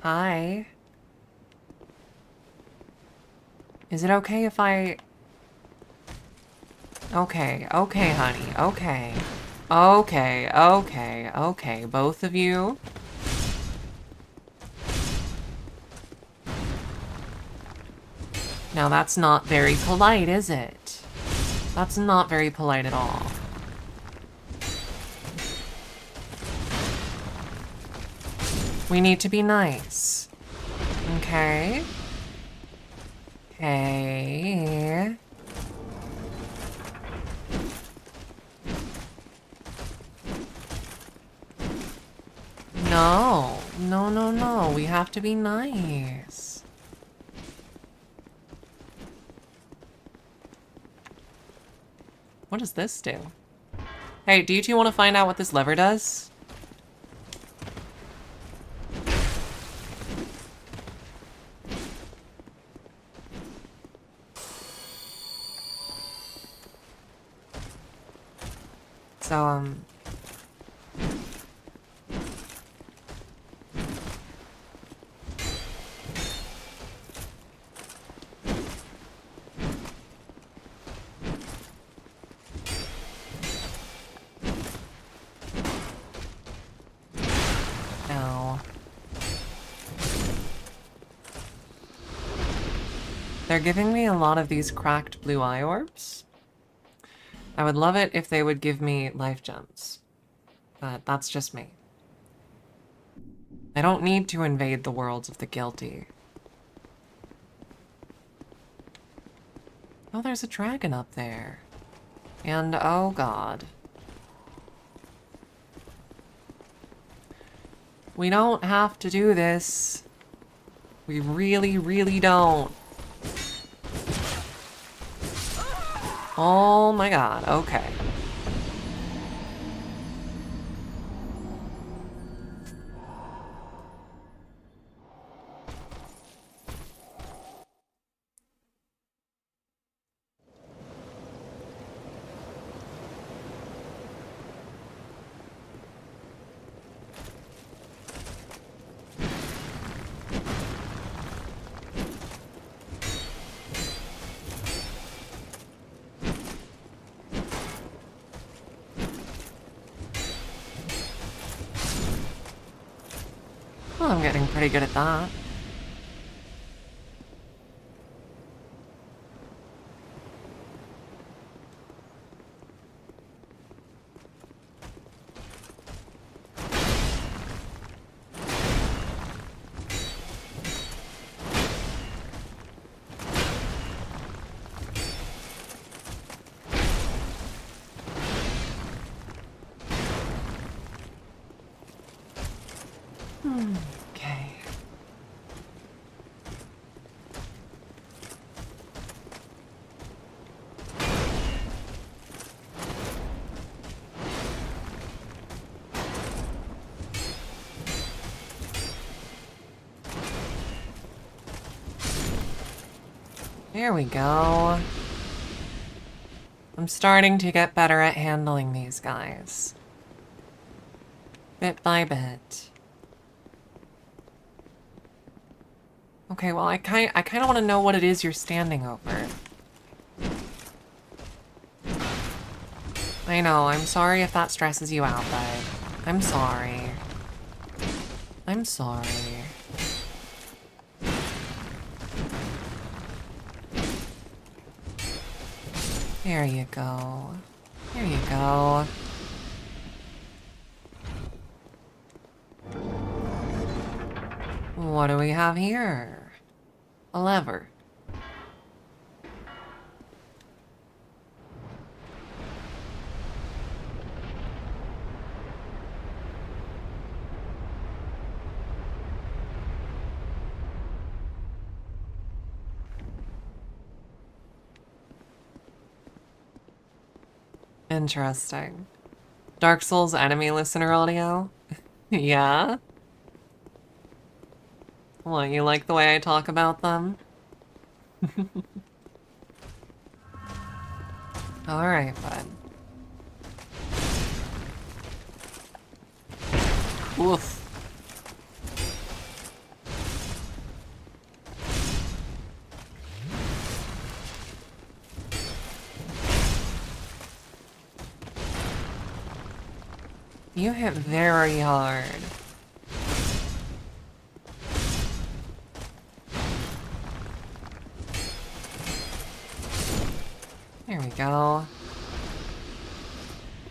Hi. Is it okay if I... Okay, honey, okay. Okay, both of you. Now that's not very polite, is it? That's not very polite at all. We need to be nice. Okay? Okay. No. No, no, no. We have to be nice. What does this do? Hey, do you two want to find out what this lever does? So, no. They're giving me a lot of these cracked blue eye orbs. I would love it if they would give me life gems. But that's just me. I don't need to invade the worlds of the guilty. Oh, there's a dragon up there. And oh god. We don't have to do this. We really, really don't. Oh my god, okay. Well, I'm getting pretty good at that. Okay. There we go. I'm starting to get better at handling these guys. Bit by bit. Okay, well, I kind of want to know what it is you're standing over. I know, I'm sorry if that stresses you out, bud. I'm sorry. I'm sorry. There you go. There you go. What do we have here? A lever. Interesting. Dark Souls enemy listener audio? Yeah? What, you like the way I talk about them? Alright, bud. Oof. You hit very hard. There we go.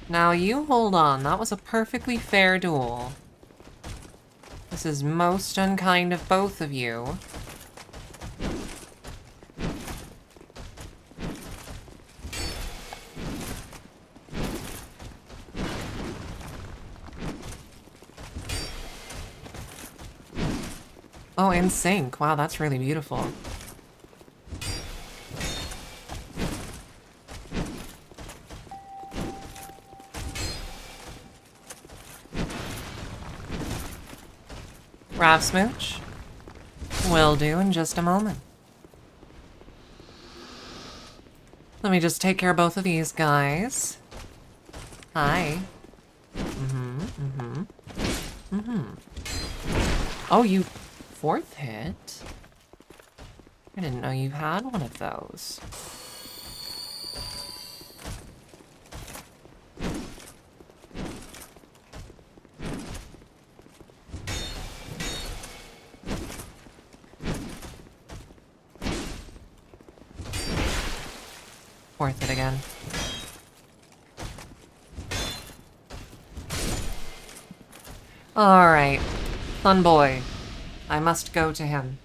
Now you hold on, that was a perfectly fair duel. This is most unkind of both of you. Oh, in sync. Wow, that's really beautiful. Rav Smooch? Will do in just a moment. Let me just take care of both of these guys. Hi. Oh, you fourth hit? I didn't know you had one of those. Fourth hit again. Alright. Fun boy. I must go to him.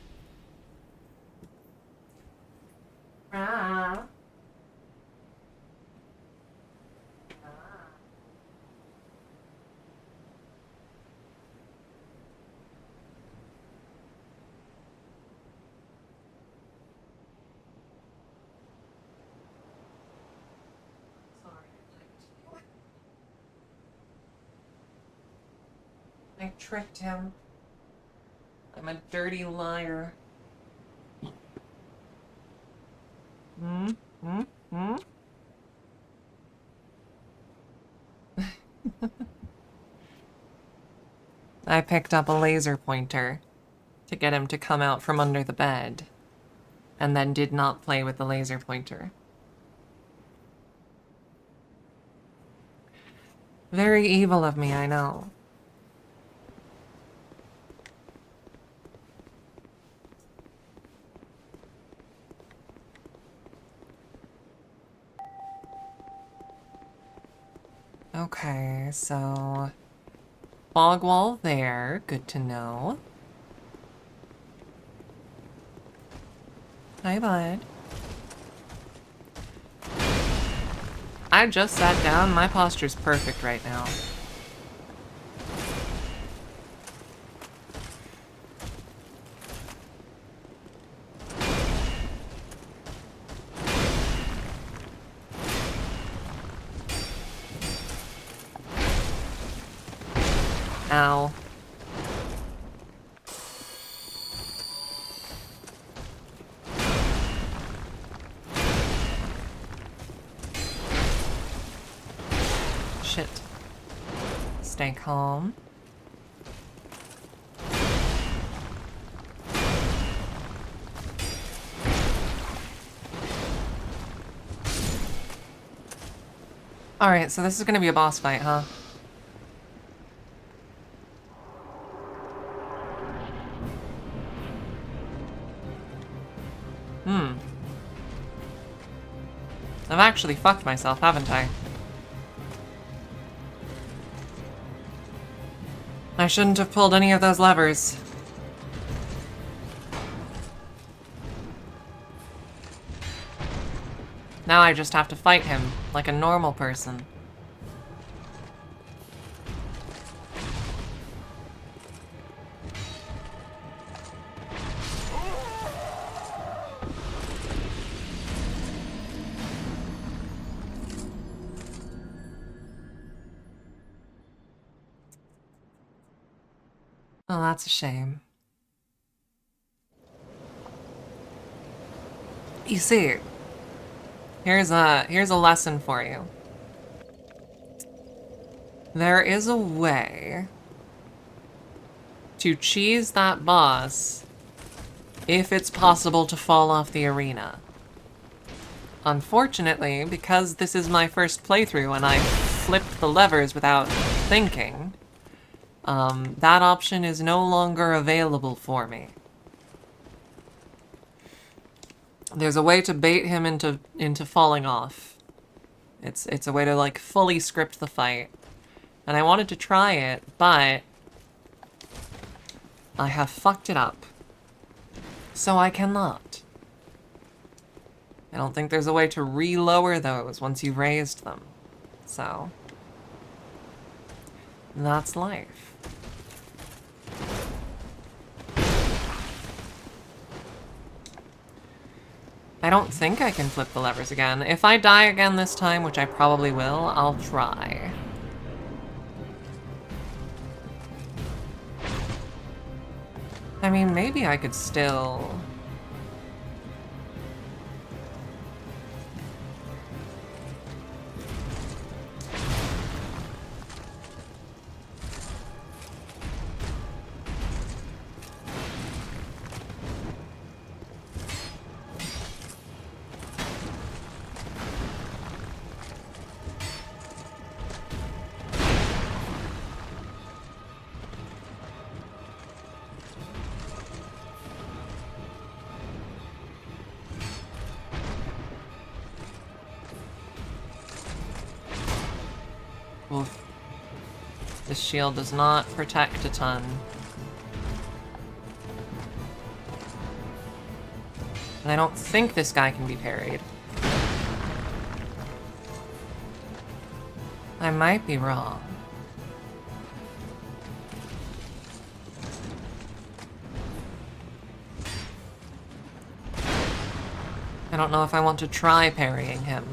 I tricked him. I'm a dirty liar. I picked up a laser pointer to get him to come out from under the bed, and then did not play with the laser pointer. Very evil of me, I know. Okay, so fog wall there, good to know. Hi, bud. I just sat down, my posture's perfect right now. Ow. Shit. Stay calm. Alright, so this is gonna be a boss fight, huh? I've actually fucked myself, haven't I? I shouldn't have pulled any of those levers. Now I just have to fight him like a normal person. Oh, that's a shame. You see, here's a lesson for you. There is a way to cheese that boss if it's possible to fall off the arena. Unfortunately, because this is my first playthrough and I flipped the levers without thinking, that option is no longer available for me. There's a way to bait him into falling off. It's a way to, like, fully script the fight. And I wanted to try it, but I have fucked it up. So I cannot. I don't think there's a way to re-lower those once you've raised them. So that's life. I don't think I can flip the levers again. If I die again this time, which I probably will, I'll try. I mean, maybe I could still... Oof. This shield does not protect a ton. And I don't think this guy can be parried. I might be wrong. I don't know if I want to try parrying him.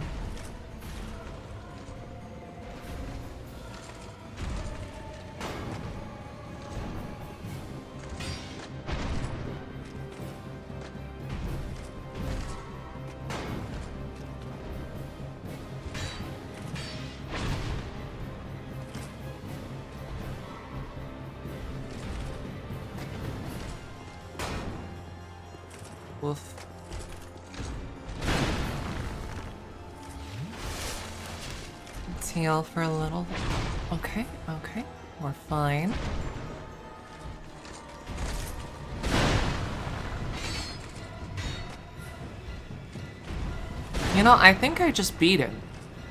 Woof. Let's heal for a little. Okay, okay. We're fine. You know, I think I just beat him.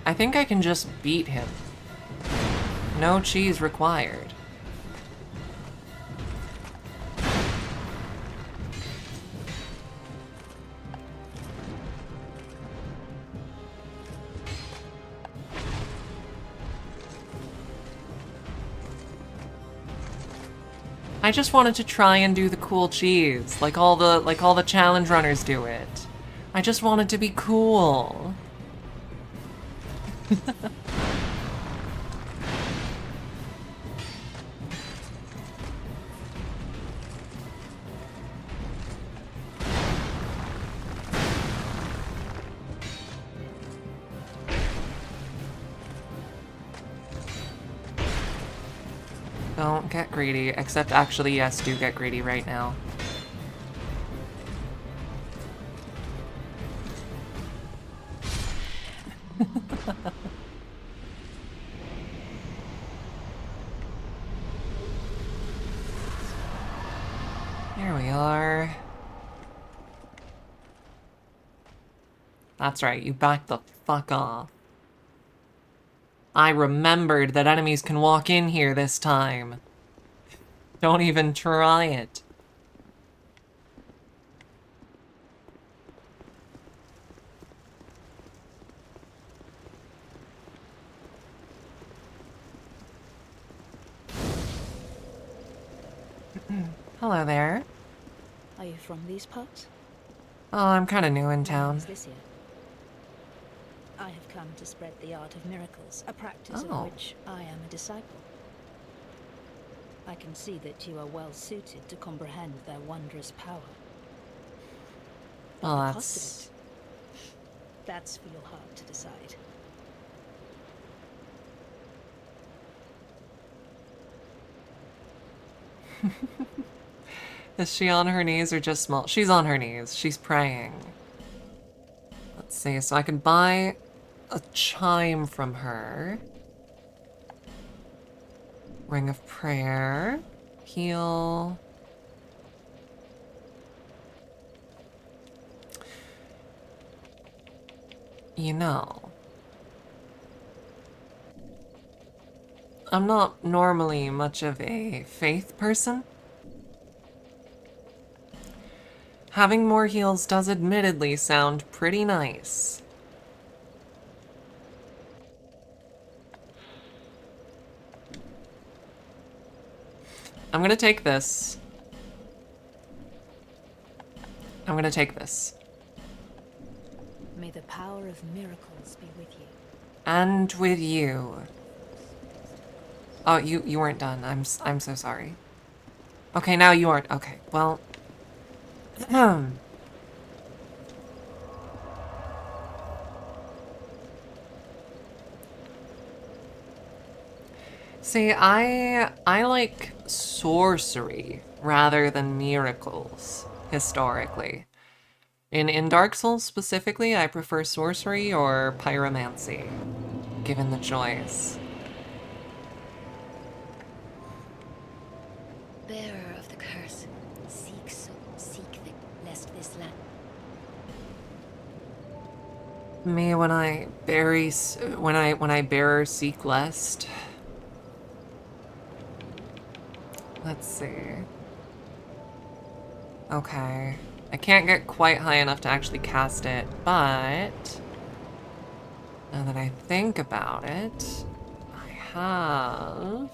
I think I can just beat him. No cheese required. I just wanted to try and do the cool cheese, like all the challenge runners do it. I just wanted to be cool. Don't get greedy, except actually, yes, do get greedy right now. Here we are. That's right, you backed the fuck off. I remembered that enemies can walk in here this time. Don't even try it. Hello there. Are you from these parts? Oh, I'm kind of new in When town. was this year? I have come to spread the art of miracles, a practice Oh. of which I am a disciple. I can see that you are well suited to comprehend their wondrous power. But Well, the cost that's... of it, that's for your heart to decide. Is she on her knees or just small? She's on her knees. She's praying. Let's see, so I can buy a chime from her. Ring of Prayer. Heal. You know, I'm not normally much of a faith person. Having more heals does admittedly sound pretty nice. I'm gonna take this. I'm gonna take this. May the power of miracles be with you. And with you. Oh, you weren't done. I'm so sorry. Okay, now you aren't. Okay, well. See, I like sorcery rather than miracles, historically. In Dark Souls specifically, I prefer sorcery or pyromancy, given the choice. Bearer of the curse, seek the lest this land. Me when I bearer seek lest. Let's see. Okay. I can't get quite high enough to actually cast it, but now that I think about it, I have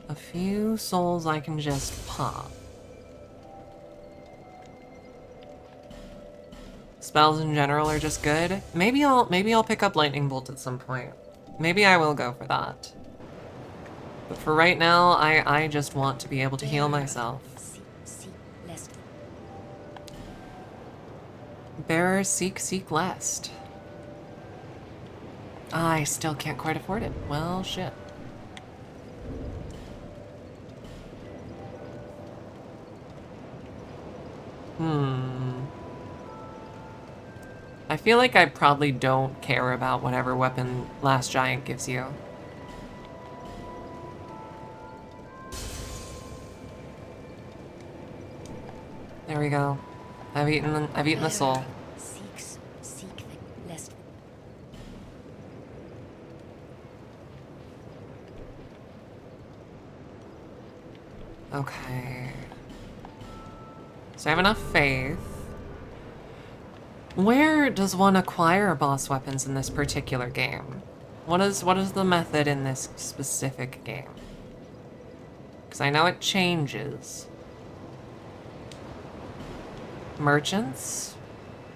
a few souls I can just pop. Spells in general are just good. Maybe I'll pick up Lightning Bolt at some point. Maybe I will go for that. But for right now, I just want to be able to heal myself. Bearer, seek lest. I still can't quite afford it. Well, shit. I feel like I probably don't care about whatever weapon Last Giant gives you. There we go. I've eaten the soul. Seek the lest. Okay. So I have enough faith. Where does one acquire boss weapons in this particular game? What is the method in this specific game? Because I know it changes. Merchants?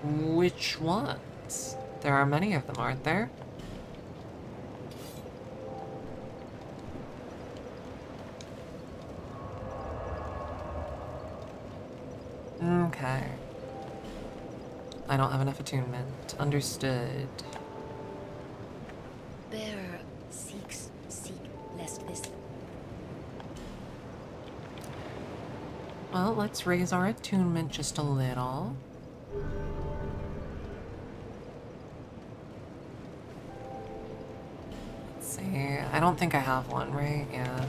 Which ones? There are many of them, aren't there? Okay. I don't have enough attunement. Understood. Bearer seek lest this. Well, let's raise our attunement just a little. Let's see. I don't think I have one, right? Yeah.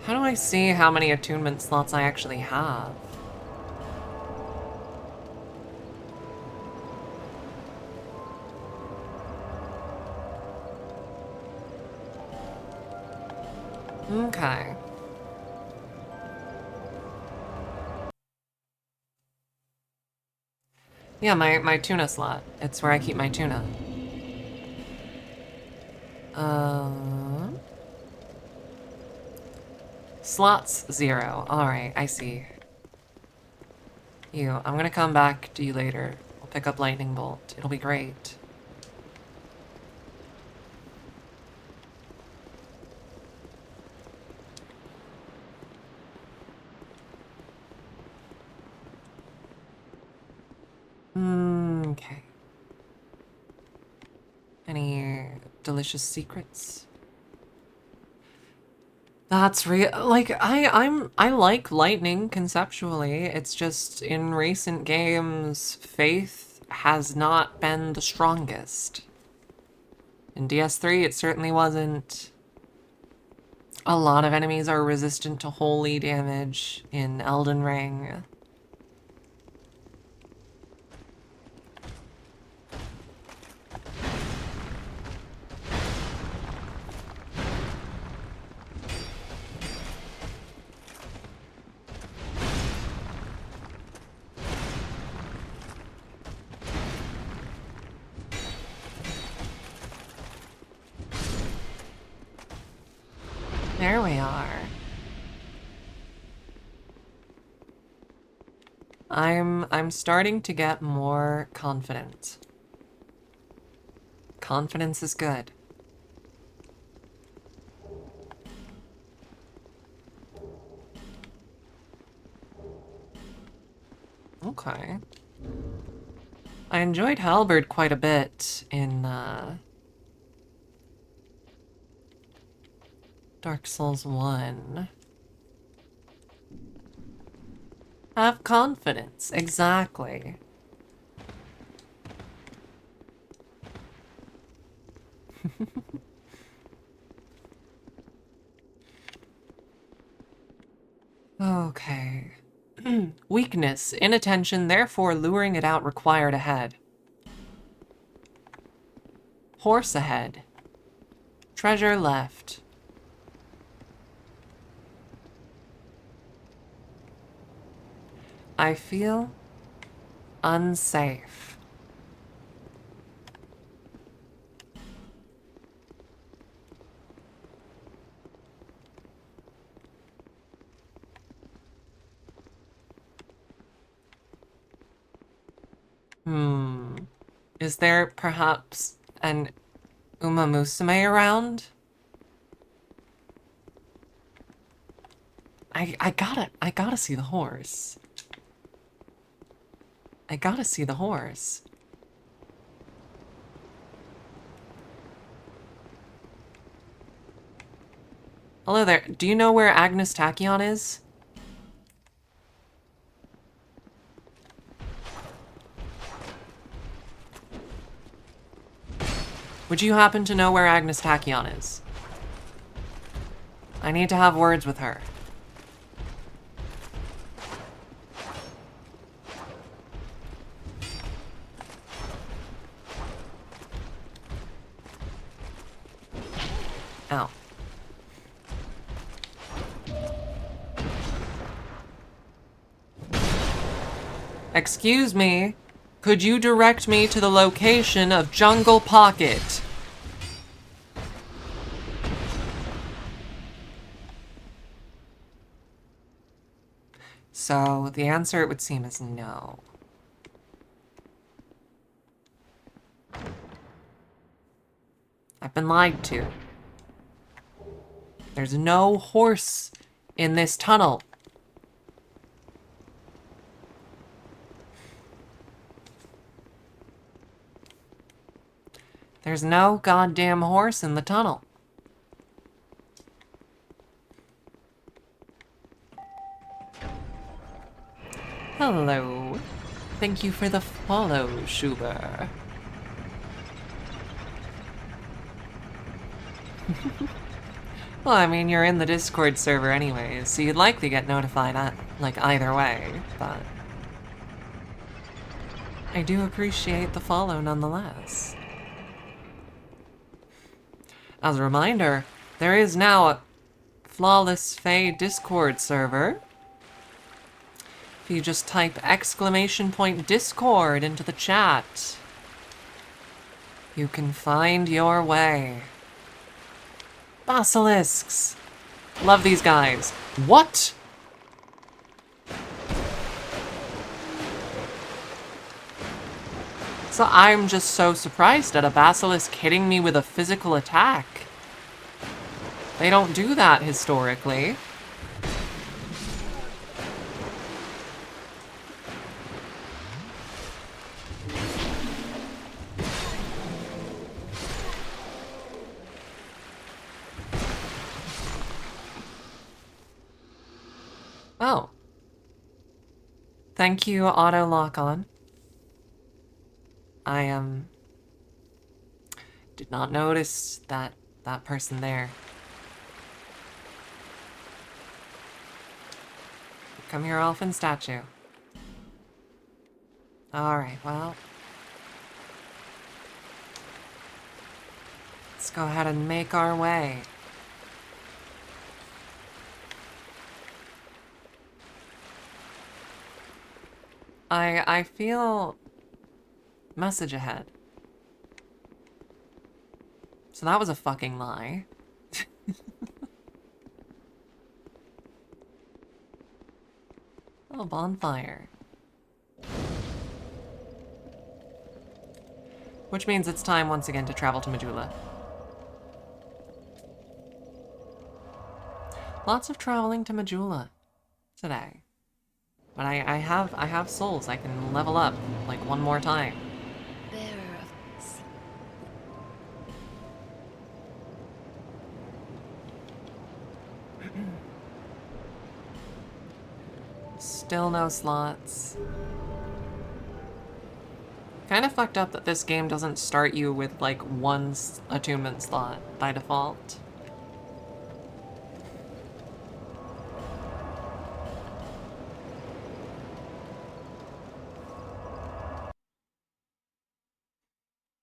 How do I see how many attunement slots I actually have? Okay. Yeah, my tuna slot. It's where I keep my tuna. Slots 0. Alright, I see. I'm gonna come back to you later. I'll pick up Lightning Bolt. It'll be great. Okay. Any delicious secrets? That's real. Like, I like lightning conceptually. It's just in recent games, faith has not been the strongest. In DS3, it certainly wasn't. A lot of enemies are resistant to holy damage in Elden Ring. There we are. I'm starting to get more confident. Confidence is good. Okay. I enjoyed Halberd quite a bit in Dark Souls 1. Have confidence, exactly. Okay. Weakness, inattention, therefore luring it out required ahead. Horse ahead. Treasure left. I feel unsafe. Is there perhaps an Umamusume around? I gotta see the horse. I gotta see the horse. Hello there. Do you know where Agnes Tachyon is? Would you happen to know where Agnes Tachyon is? I need to have words with her. Ow. Excuse me. Could you direct me to the location of Jungle Pocket? So, the answer it would seem is no. I've been lied to. There's no horse in this tunnel. There's no goddamn horse in the tunnel. Hello. Thank you for the follow, Schuber. Well, I mean, you're in the Discord server anyways, so you'd likely get notified like, either way, but... I do appreciate the follow nonetheless. As a reminder, there is now a Flawless Fae Discord server. If you just type !Discord into the chat, you can find your way. Basilisks! Love these guys. What? So I'm just so surprised at a basilisk hitting me with a physical attack. They don't do that historically. Oh. Thank you, Auto Lock On. I did not notice that person there. Come here, Elfin statue. Alright, well. Let's go ahead and make our way. I feel message ahead. So that was a fucking lie. Oh, bonfire. Which means it's time once again to travel to Majula. Lots of traveling to Majula today. But I have souls. I can level up like one more time. Bearer of Still no slots. Kind of fucked up that this game doesn't start you with like one attunement slot by default.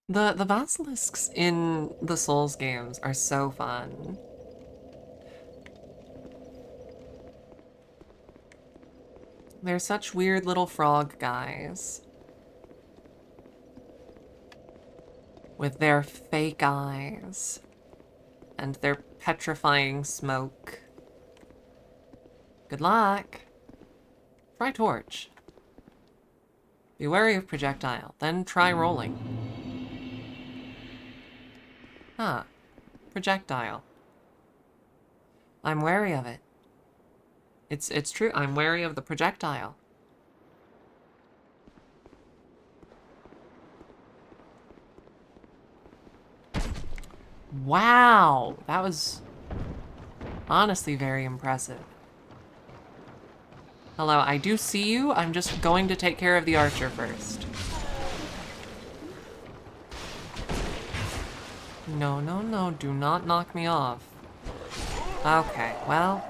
The basilisks in the Souls games are so fun. They're such weird little frog guys. With their fake eyes. And their petrifying smoke. Good luck. Try torch. Be wary of projectile, then try rolling. Huh. Projectile. I'm wary of it. It's true, I'm wary of the projectile. Wow! That was honestly very impressive. Hello, I do see you. I'm just going to take care of the archer first. No, no, no, do not knock me off. Okay, well.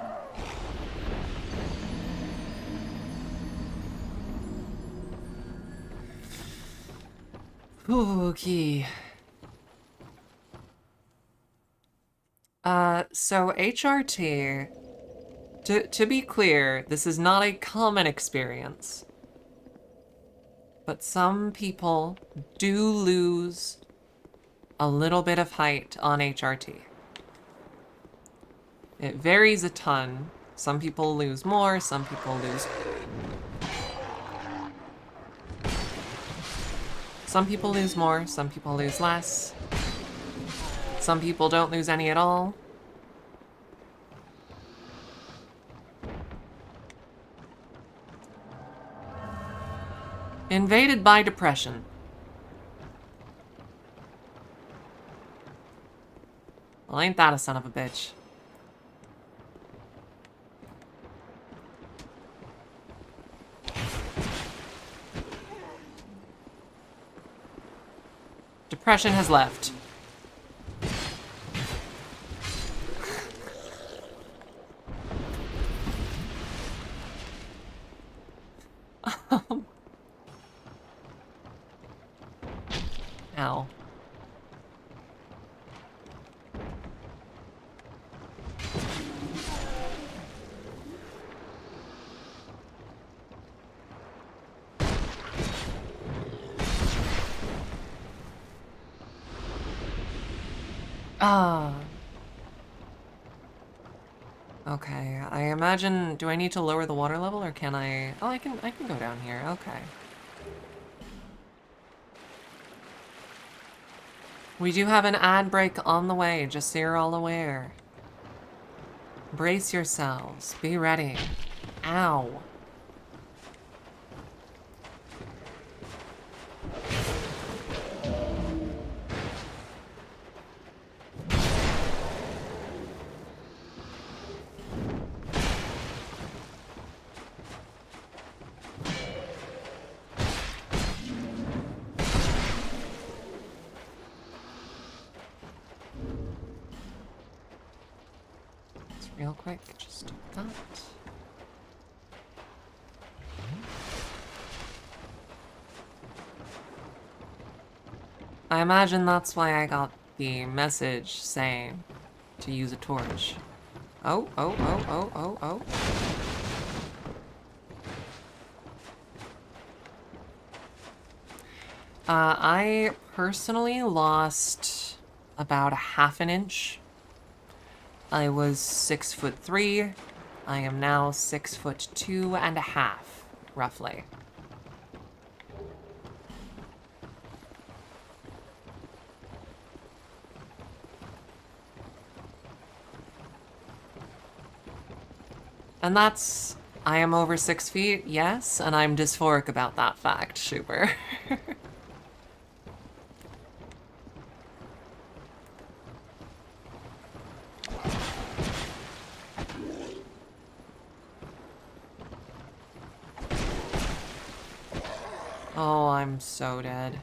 Okay. So HRT, to be clear, this is not a common experience. But some people do lose a little bit of height on HRT. It varies a ton. Some people lose more, some people lose... Some people lose more, some people lose less. Some people don't lose any at all. Invaded by depression. Well, ain't that a son of a bitch. Depression has left. Ow. Ah. Okay, I imagine, do I need to lower the water level or can I... Oh, I can go down here, okay. We do have an ad break on the way, just so you're all aware. Brace yourselves, be ready. Ow. Real quick, just do that. I imagine that's why I got the message saying to use a torch. Oh, oh, oh, oh, oh, oh. I personally lost about a half an inch. I was 6'3". I am now 6'2.5", roughly. And that's... I am over 6 feet, yes, and I'm dysphoric about that fact, Schuber. Oh, I'm so dead.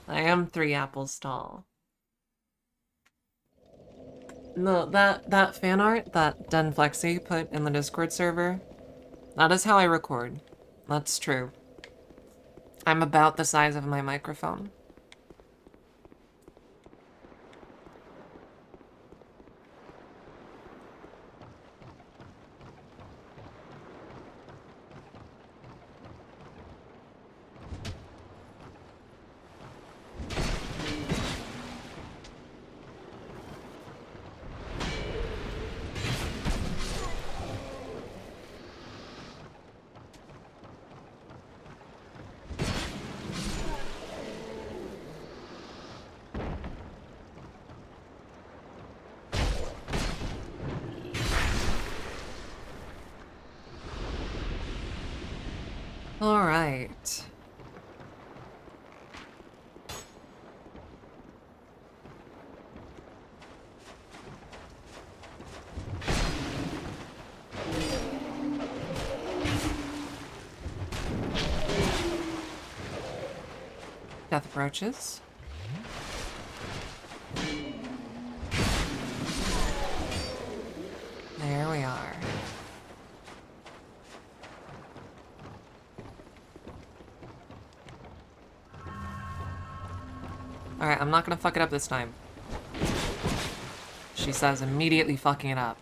I am 3 apples tall. No, that fan art that Den Flexi put in the Discord server, that is how I record. That's true. I'm about the size of my microphone. All right. Death approaches. There we are. Alright, I'm not gonna fuck it up this time. She says, immediately fucking it up.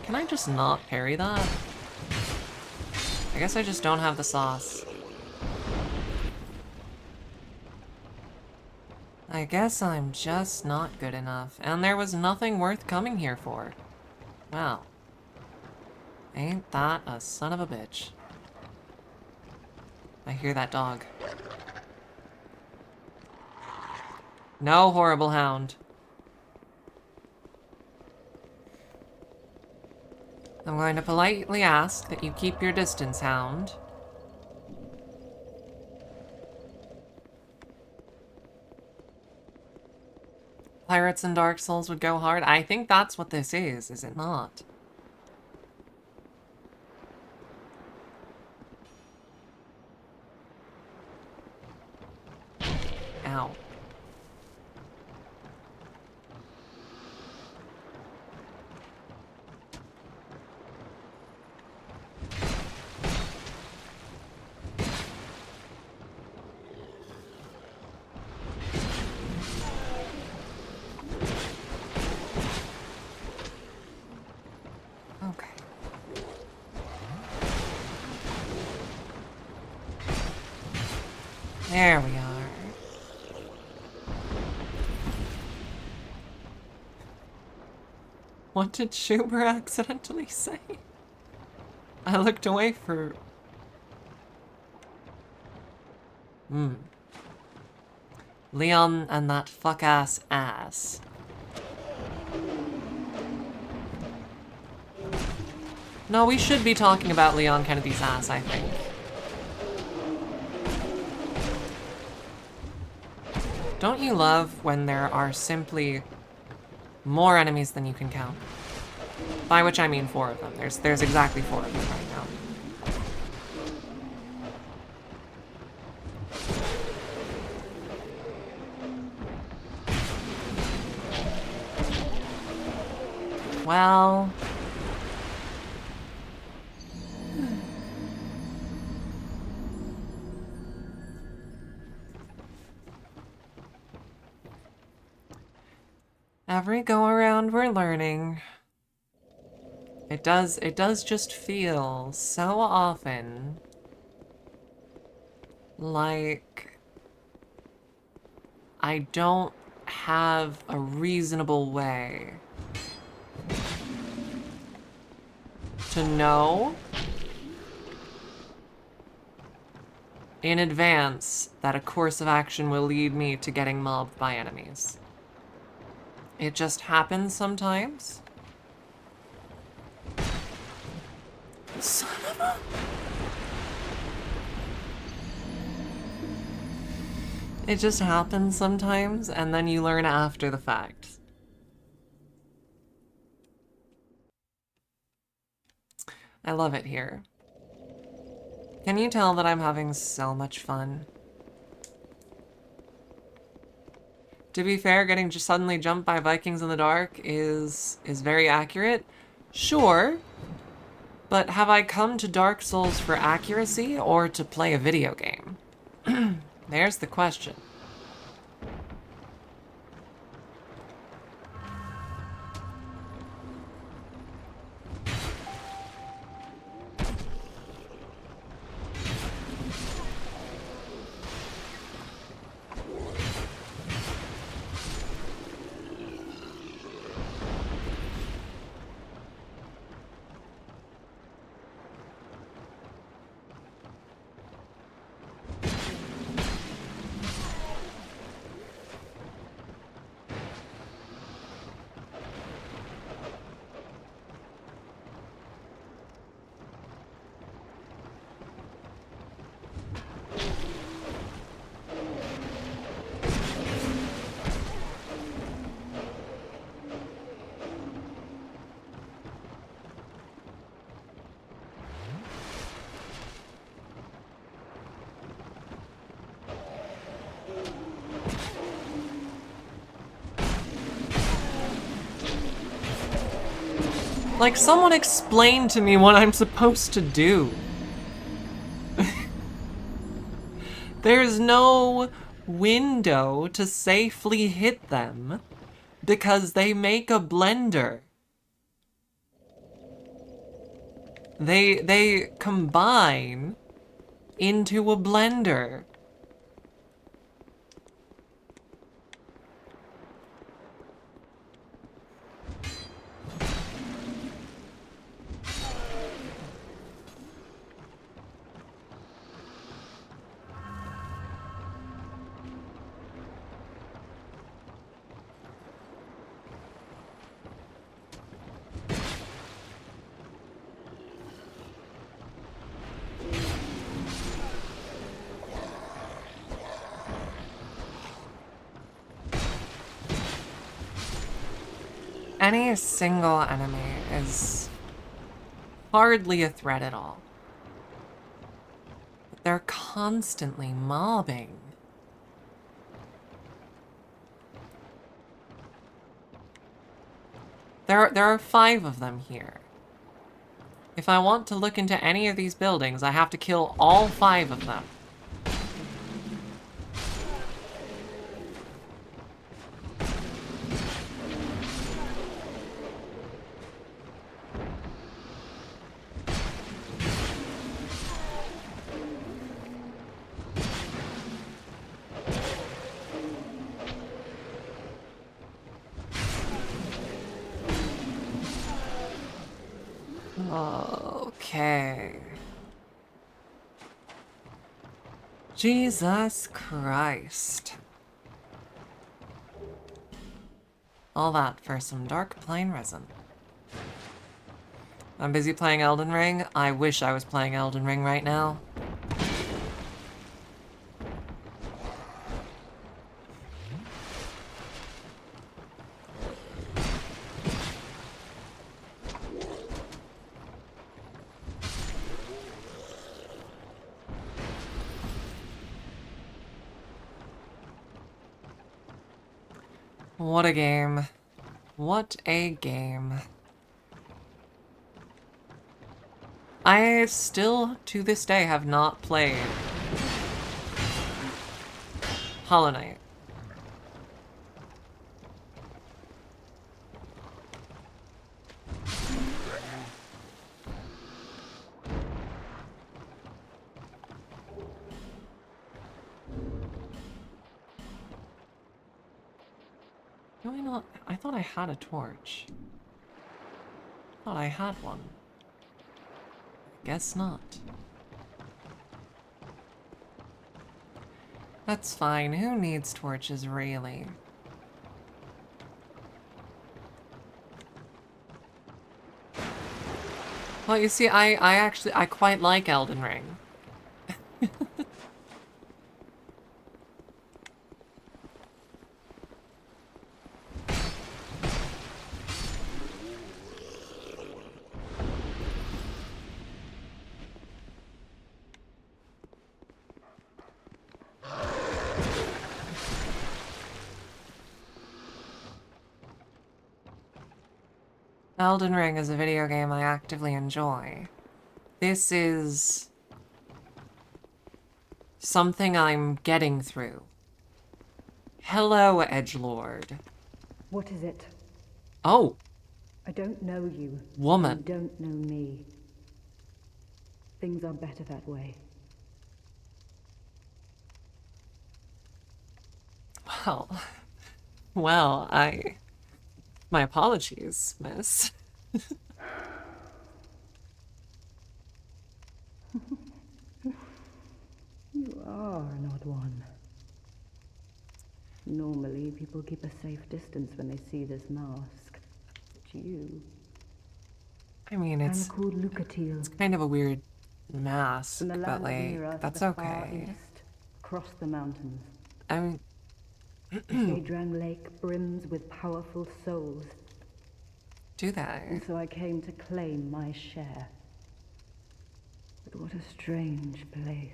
Can I just not parry that? I guess I just don't have the sauce. I guess I'm just not good enough. And there was nothing worth coming here for. Wow. Ain't that a son of a bitch. I hear that dog. No, horrible hound. I'm going to politely ask that you keep your distance, hound. Pirates and Dark Souls would go hard. I think that's what this is it not? Ow. Okay. There we are. What did Schuber accidentally say? I looked away for... Leon and that fuck-ass ass. No, we should be talking about Leon Kennedy's ass, I think. Don't you love when there are simply more enemies than you can count? By which I mean 4 of them. There's exactly 4 of them right now. Well... Every go-around we're learning. It does just feel so often Like, I don't have a reasonable way to know in advance that a course of action will lead me to getting mobbed by enemies. It just happens sometimes. Son of a... It just happens sometimes, and then you learn after the fact. I love it here. Can you tell that I'm having so much fun? To be fair, getting just suddenly jumped by Vikings in the dark is very accurate. Sure, but have I come to Dark Souls for accuracy or to play a video game? There's the question. Like, someone explain to me what I'm supposed to do. There's no window to safely hit them because they make a blender. They combine into a blender. Any single enemy is hardly a threat at all. But they're constantly mobbing. There are 5 of them here. If I want to look into any of these buildings, I have to kill all 5 of them. Okay. Jesus Christ. All that for some dark plane resin. I'm busy playing Elden Ring. I wish I was playing Elden Ring right now. What a game. What a game. I still, to this day, have not played Hollow Knight. Do I not? I thought I had a torch. Thought I had one. Guess not. That's fine. Who needs torches, really? Well, you see, I quite like Elden Ring. Elden Ring is a video game I actively enjoy. This is something I'm getting through. Hello, Edgelord. What is it? Oh, I don't know you. woman. You don't know me. Things are better that way. Well, my apologies, miss. You are an odd one. Normally, people keep a safe distance when they see this mask. But you... I mean, I'm it's called Lucatil. kind of a weird mask, From the but land of like, Mira to that's the far okay. east, across the mountains. I mean, Shadrang Lake brims with powerful souls, do that. and so I came to claim my share. But what a strange place.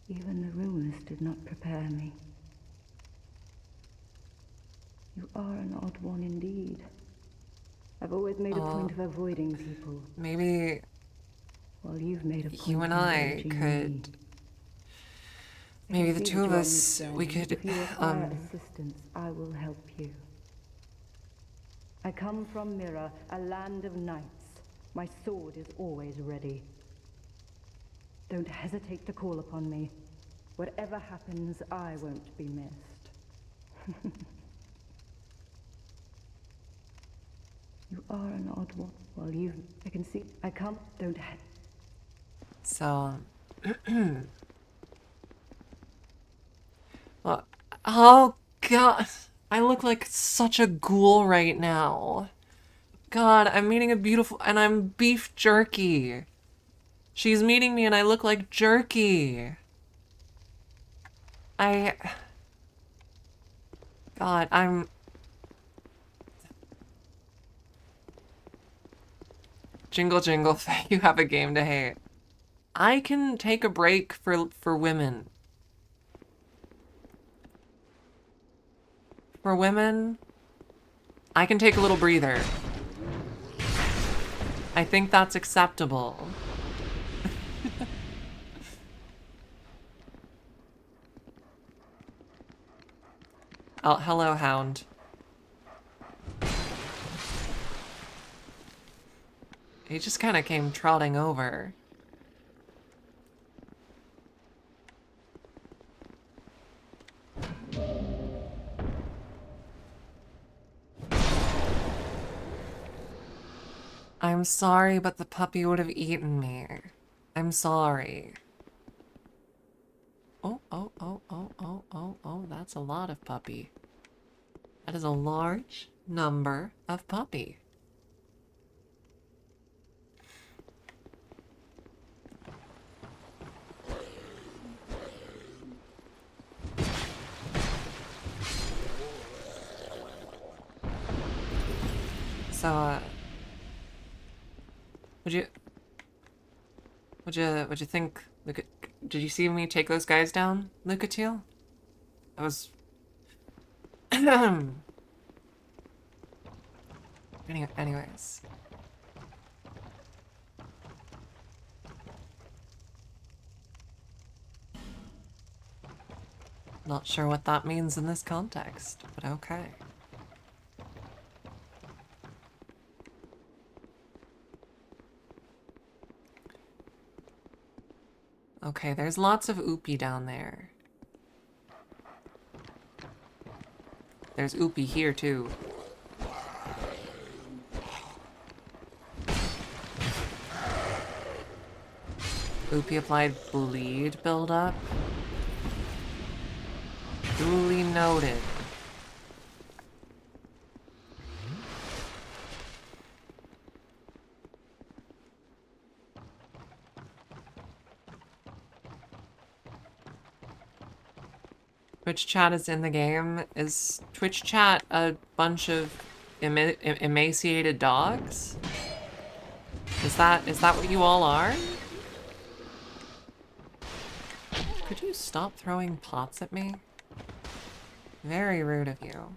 Even the rumors did not prepare me. You are an odd one indeed. I've always made a point of avoiding people, Maybe while you've made a point you and of I engaging me. could, I maybe can the see two that of you're us, we understanding. could, If you require assistance, I will help you. I come from Mira, a land of knights. My sword is always ready. Don't hesitate to call upon me. Whatever happens, I won't be missed. You are an odd one. Well, I can see. I come. Don't hesitate. so, well, oh god, I look like such a ghoul right now. God, I'm meeting a beautiful, and I'm beef jerky. She's meeting me and I look like jerky. God, Jingle jingle, you have a game to hate. I can take a break for women. For women, I can take a little breather. I think that's acceptable. Oh, hello, Hound. He just kind of came trotting over. I'm sorry, but the puppy would have eaten me. I'm sorry. Oh, that's a lot of puppy. That is a large number of puppy. So, would you think, did you see me take those guys down, Lucatiel? I was... Anyways. Not sure what that means in this context, but okay. Okay, there's lots of oopie down there. There's Oopie here, too. Oopie applied bleed buildup. Duly noted. Twitch chat is in the game. Is Twitch chat a bunch of emaciated dogs? Is that what you all are? Could you stop throwing pots at me? Very rude of you.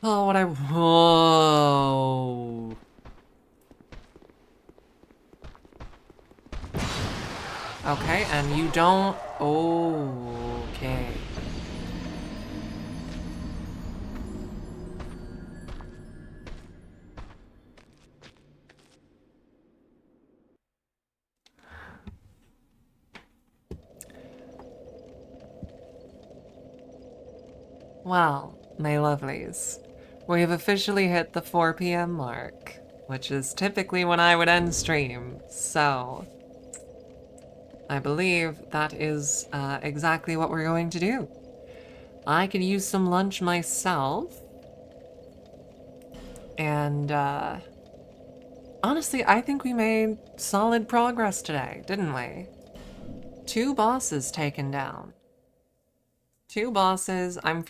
Oh, what I... Whoa. Okay, and you don't... Okay. Well, my lovelies, we've officially hit the 4 p.m. mark, which is typically when I would end stream, so I believe that is exactly what we're going to do. I could use some lunch myself, and honestly, I think we made solid progress today, didn't we? 2 bosses taken down. 2 bosses. I'm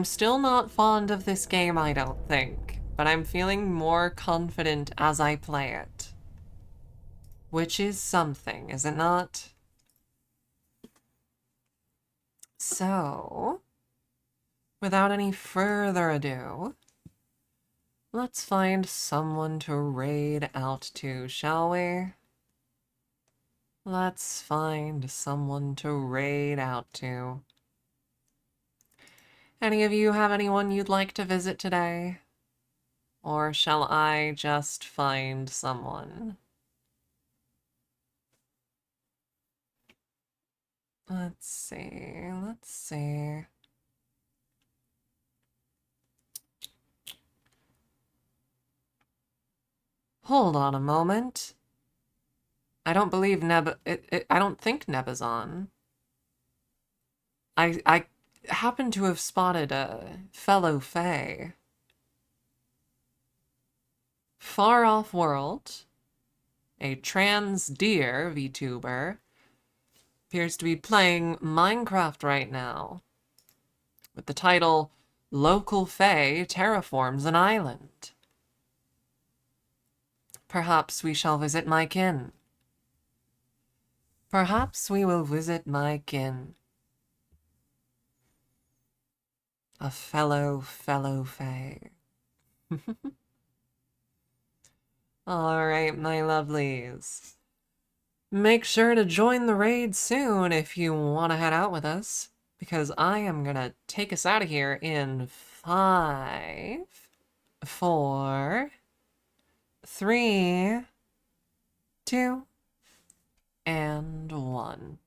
still not fond of this game, I don't think, but I'm feeling more confident as I play it. Which is something, is it not? So, without any further ado, let's find someone to raid out to, shall we? Let's find someone to raid out to. Any of you have anyone you'd like to visit today? Or shall I just find someone? Let's see, let's see. Hold on a moment. I don't believe I don't think Neb is on. I happen to have spotted a fellow Fae. Far off world, a trans deer VTuber, appears to be playing Minecraft right now with the title Local Fae Terraforms an Island. Perhaps we shall visit my kin. Perhaps we will visit my kin. A fellow Fae. Alright, my lovelies. Make sure to join the raid soon if you want to head out with us, because I am gonna take us out of here in 5, 4, 3, 2, and 1.